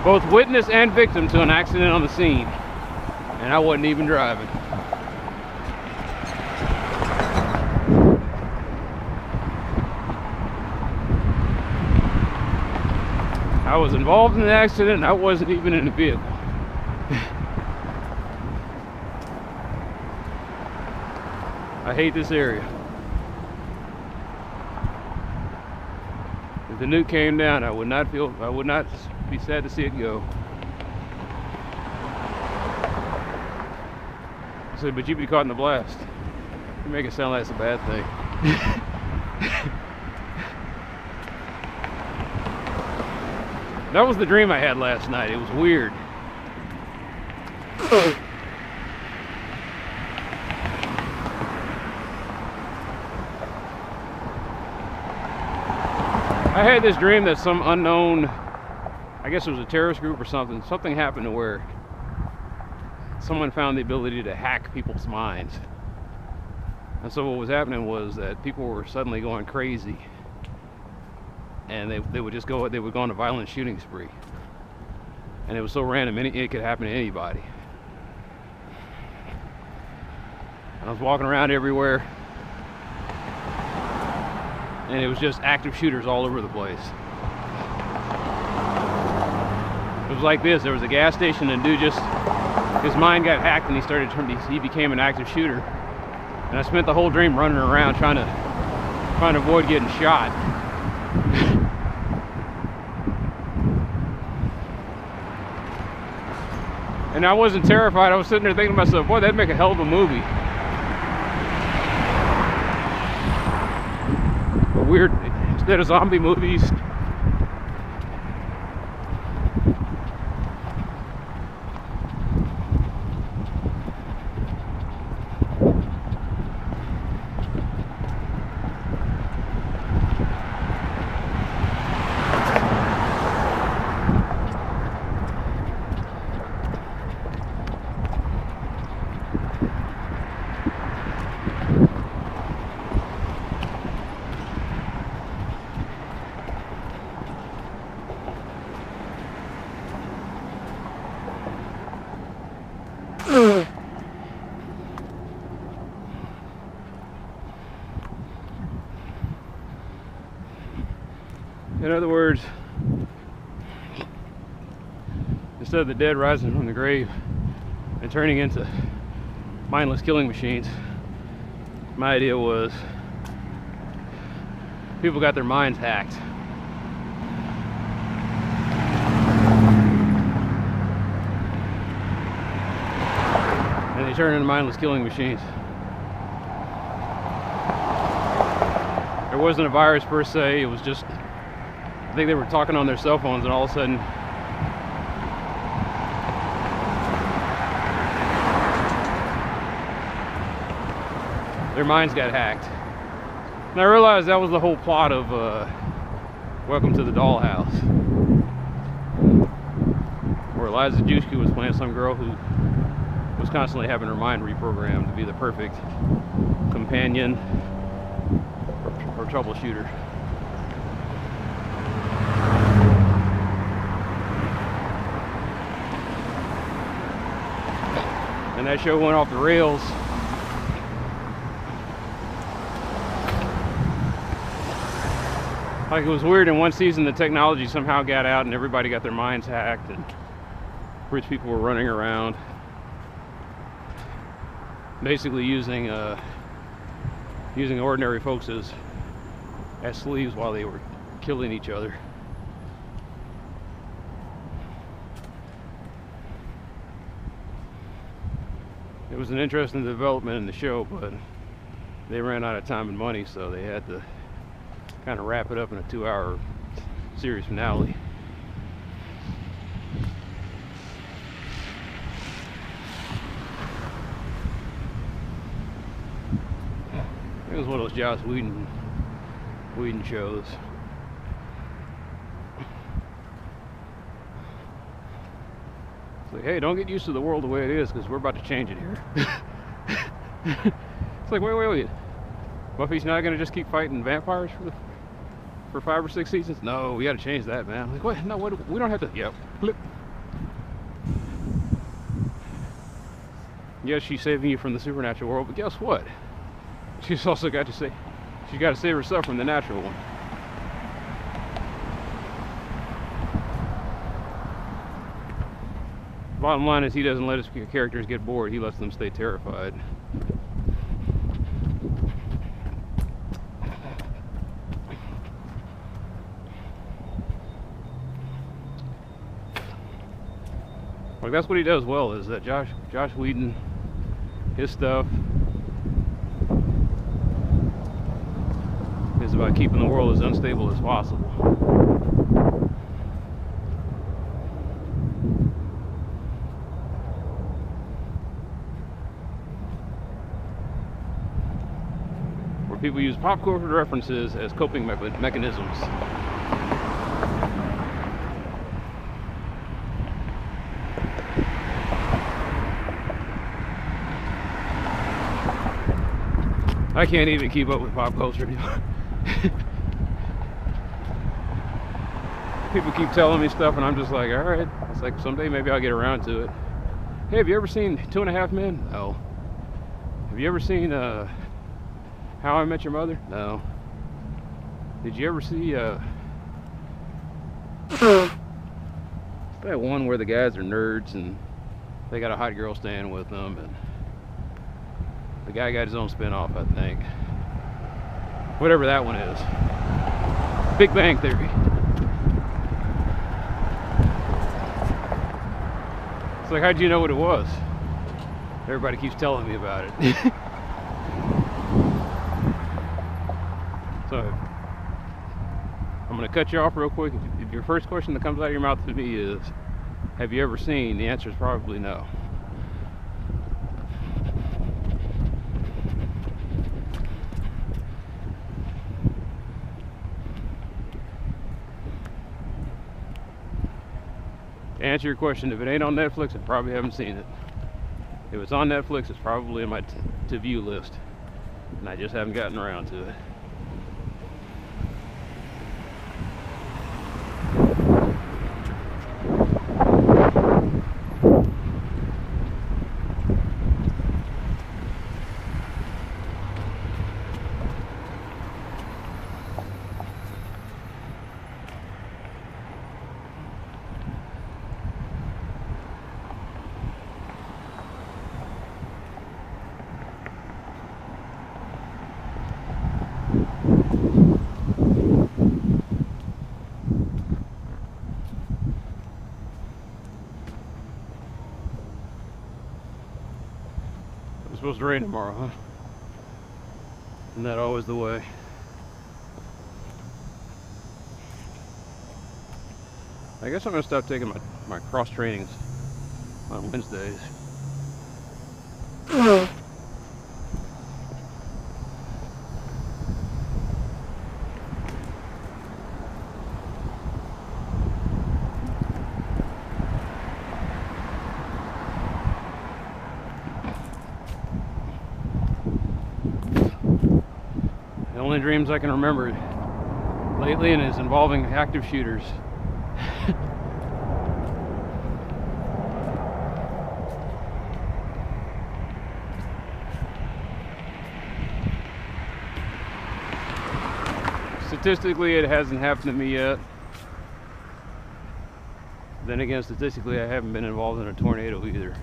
[SPEAKER 1] Both witness and victim to an accident on the scene. And I wasn't even driving. I was involved in the accident and I wasn't even in the vehicle. I hate this area. If the nuke came down, I would not be sad to see it go. I said, but you'd be caught in the blast. You make it sound like it's a bad thing. That was the dream I had last night. It was weird. I had this dream that some unknown, I guess it was a terrorist group or something happened to where someone found the ability to hack people's minds. And so what was happening was that people were suddenly going crazy, and they would go on a violent shooting spree. and it was so random, it could happen to anybody. I was walking around everywhere, and it was just active shooters all over the place. It was like this: there was a gas station, and dude just, his mind got hacked, and he became an active shooter. And I spent the whole dream running around trying to avoid getting shot. And I wasn't terrified. I was sitting there thinking to myself, boy, that'd make a hell of a movie. But weird, instead of zombie movies, in other words, instead of the dead rising from the grave and turning into mindless killing machines, my idea was people got their minds hacked. And they turn into mindless killing machines. There wasn't a virus per se, it was just, I think they were talking on their cell phones, and all of a sudden their minds got hacked. And I realized that was the whole plot of Welcome to the Dollhouse, where Eliza Dushku was playing some girl who was constantly having her mind reprogrammed to be the perfect companion or troubleshooter. And that show went off the rails. Like, it was weird, in one season the technology somehow got out and everybody got their minds hacked, and rich people were running around basically using ordinary folks as slaves while they were killing each other. It was an interesting development in the show, but they ran out of time and money, so they had to kind of wrap it up in a 2-hour series finale. It was one of those Joss Whedon shows. It's like, hey, don't get used to the world the way it is, because we're about to change it here. It's like, wait. Buffy's not going to just keep fighting vampires for 5 or 6 seasons? No, we got to change that, man. I'm like, what? No, we don't have to. Yep. Flip. Yes, she's saving you from the supernatural world, but guess what? She's also got to say, she's got to save herself from the natural one. Bottom line is, he doesn't let his characters get bored. He lets them stay terrified. Like, that's what he does well, is that Josh Whedon, his stuff is about keeping the world as unstable as possible. Where people use pop culture references as coping mechanisms. I can't even keep up with pop culture anymore. People keep telling me stuff, and I'm just like, all right. It's like someday maybe I'll get around to it. Hey, have you ever seen 2.5 Men? No. Have you ever seen How I Met Your Mother? No. Did you ever see that one where the guys are nerds and they got a hot girl staying with them, and the guy got his own spin-off, I think. Whatever that one is. Big Bang Theory. It's like, how'd you know what it was? Everybody keeps telling me about it. So, I'm going to cut you off real quick. If your first question that comes out of your mouth to me is, have you ever seen? The answer is probably no. To answer your question, if it ain't on Netflix, I probably haven't seen it. If it's on Netflix, it's probably in my to-view list, and I just haven't gotten around to it. It's supposed to rain tomorrow, huh? Isn't that always the way? I guess I'm gonna stop taking my cross trainings on Wednesdays. The only dreams I can remember lately and is involving active shooters. Statistically, it hasn't happened to me yet. Then again, statistically, I haven't been involved in a tornado either.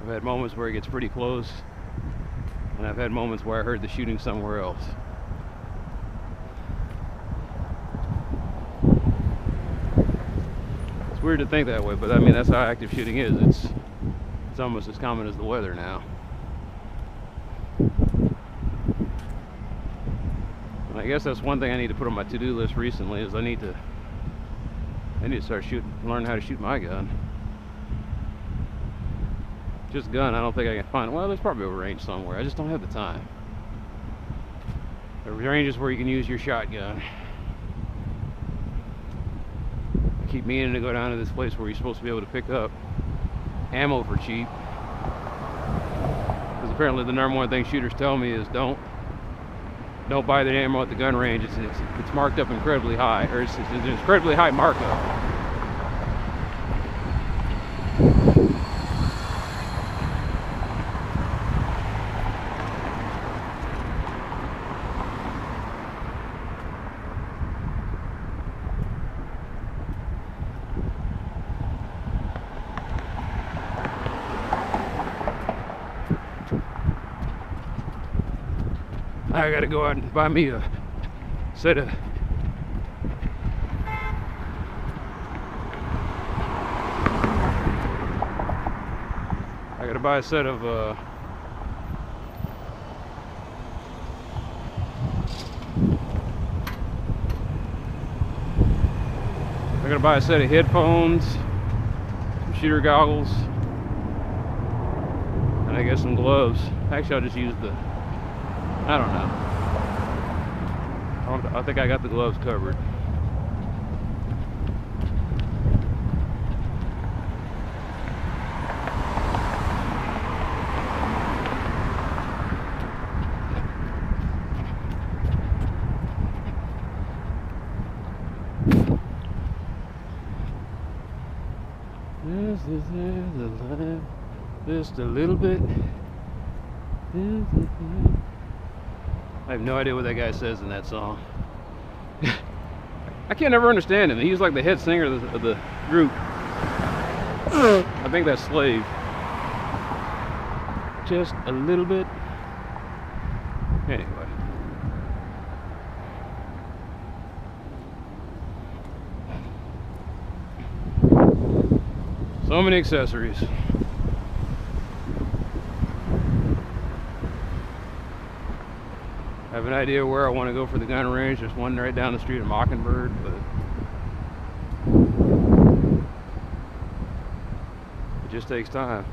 [SPEAKER 1] I've had moments where it gets pretty close, and I've had moments where I heard the shooting somewhere else. It's weird to think that way, but I mean, that's how active shooting is. It's almost as common as the weather now. And I guess that's one thing I need to put on my to-do list recently, is I need to start learn how to shoot my gun. Just gun, I don't think I can find. Well, there's probably a range somewhere. I just don't have the time. There are ranges where you can use your shotgun. I keep meaning to go down to this place where you're supposed to be able to pick up ammo for cheap. Because apparently the number one thing shooters tell me is don't buy the ammo at the gun range. It's marked up incredibly high, or it's an incredibly high markup. I gotta go out and buy me a set of headphones, some shooter goggles, and I guess some gloves. Actually, I'll just use I don't know. I think I got the gloves covered. Just a little bit. I have no idea what that guy says in that song. I can't ever understand him. He's like the head singer of the group. I think that's Slave. Just a little bit. Anyway. So many accessories. I have an idea where I want to go for the gun range. There's one right down the street of Mockingbird, but it just takes time.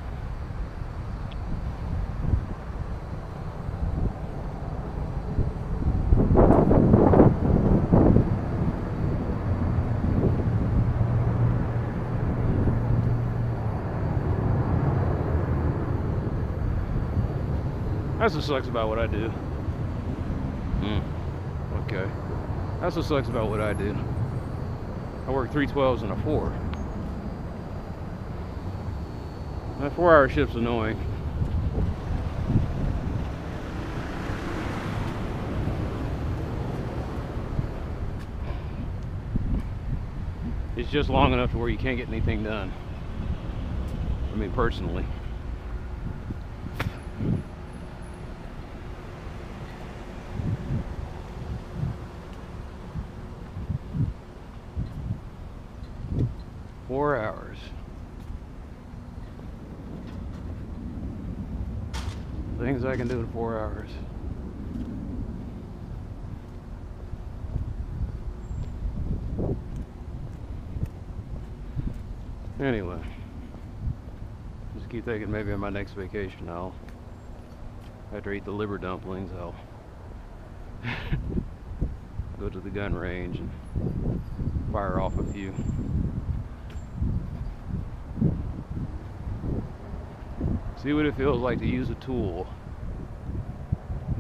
[SPEAKER 1] That's what sucks about what I do. Okay. That's what sucks about what I do. I work 3 12s and a 4. That 4-hour shift's annoying. It's just long enough to where you can't get anything done. I mean, personally. Hours. Things I can do in 4 hours. Anyway, just keep thinking maybe on my next vacation I'll, after I eat the liver dumplings, I'll go to the gun range and fire off a few. See what it feels like to use a tool.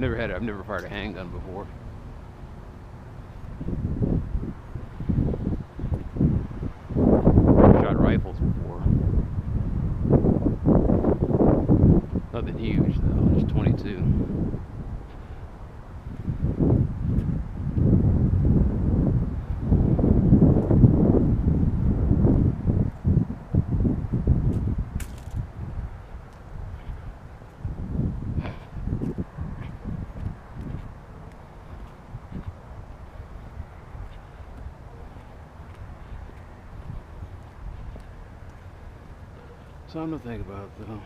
[SPEAKER 1] I've never fired a handgun before. Shot rifles before. Nothing huge though, just 22. Something to think about, though.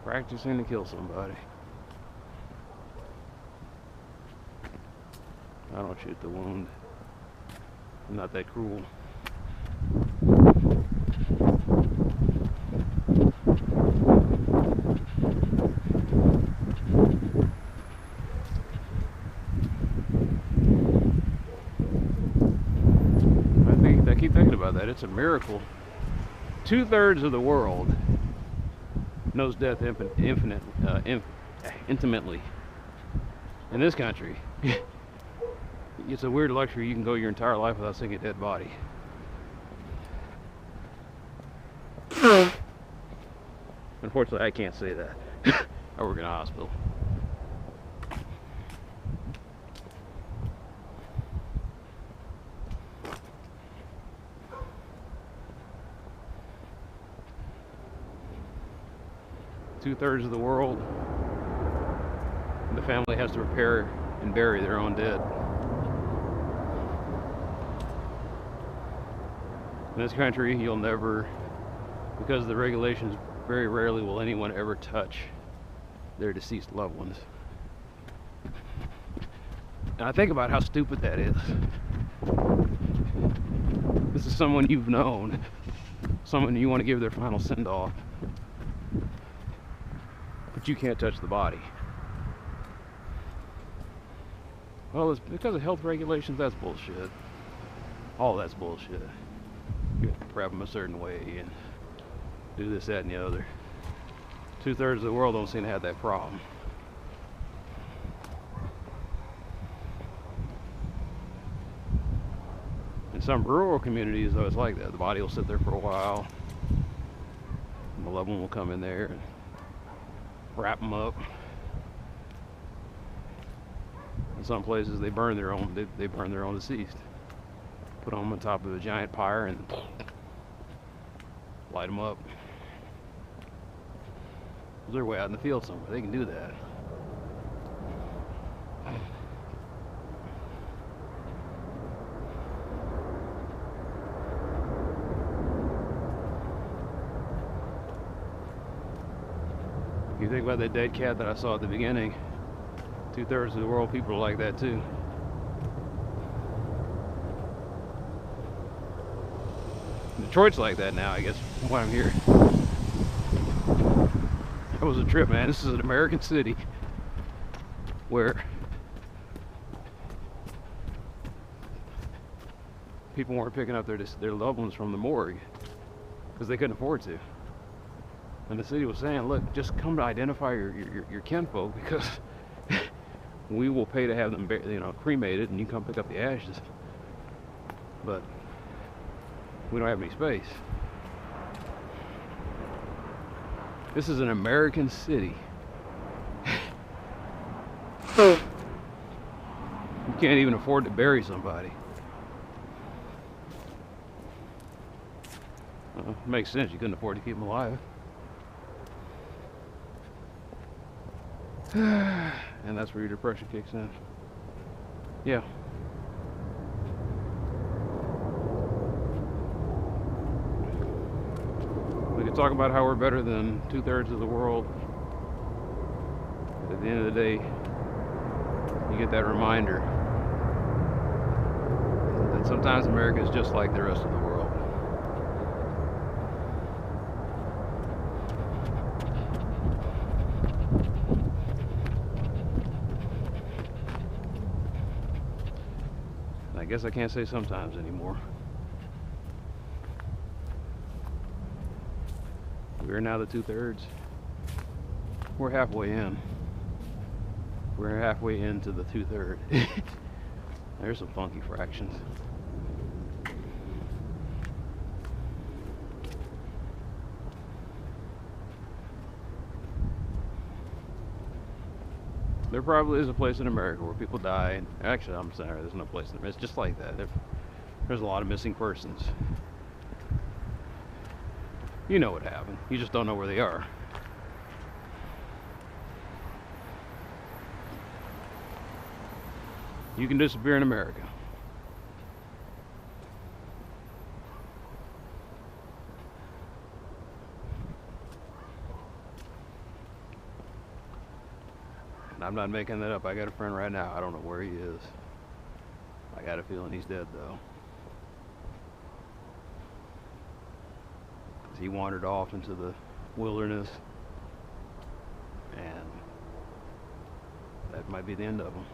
[SPEAKER 1] Practicing to kill somebody. I don't shoot the wound. I'm not that cruel. I keep thinking about that. It's a miracle. 2/3 of the world knows death intimately. In this country, it's a weird luxury. You can go your entire life without seeing a dead body. Unfortunately, I can't say that. I work in a hospital. Two-thirds of the world, the family has to prepare and bury their own dead. In this country, you'll never, because of the regulations, very rarely will anyone ever touch their deceased loved ones. And I think about how stupid that is. This is someone you've known, someone you want to give their final send-off. But you can't touch the body. Well, it's because of health regulations. That's bullshit. All that's bullshit. You have to prep them a certain way and do this, that, and the other. 2/3 of the world don't seem to have that problem. In some rural communities, though, it's like that. The body will sit there for a while. And the loved one will come in there and wrap them up. In some places, they burn their own. They burn their own deceased. Put them on top of a giant pyre and light them up. They're way out in the field somewhere. They can do that. You think about that dead cat that I saw at the beginning. 2/3 of the world, people are like that too. Detroit's like that now, I guess, from what I'm hearing. That was a trip, man. This is an American city where people weren't picking up their loved ones from the morgue because they couldn't afford to. And the city was saying, look, just come to identify your kinfolk, because we will pay to have them, cremated, and you come pick up the ashes. But we don't have any space. This is an American city. You can't even afford to bury somebody. Makes sense. You couldn't afford to keep them alive. And that's where your depression kicks in. Yeah. We could talk about how we're better than 2/3 of the world. But at the end of the day, you get that reminder that sometimes America is just like the rest of the world. I guess I can't say sometimes anymore. We're now the 2/3. We're halfway in. We're halfway into the 2/3. There's some funky fractions. There probably is a place in America where people die. Actually, I'm sorry, there's no place in America. It's just like that. There's a lot of missing persons. You know what happened. You just don't know where they are. You can disappear in America. I'm not making that up. I got a friend right now. I don't know where he is. I got a feeling he's dead, though. He wandered off into the wilderness, and that might be the end of him.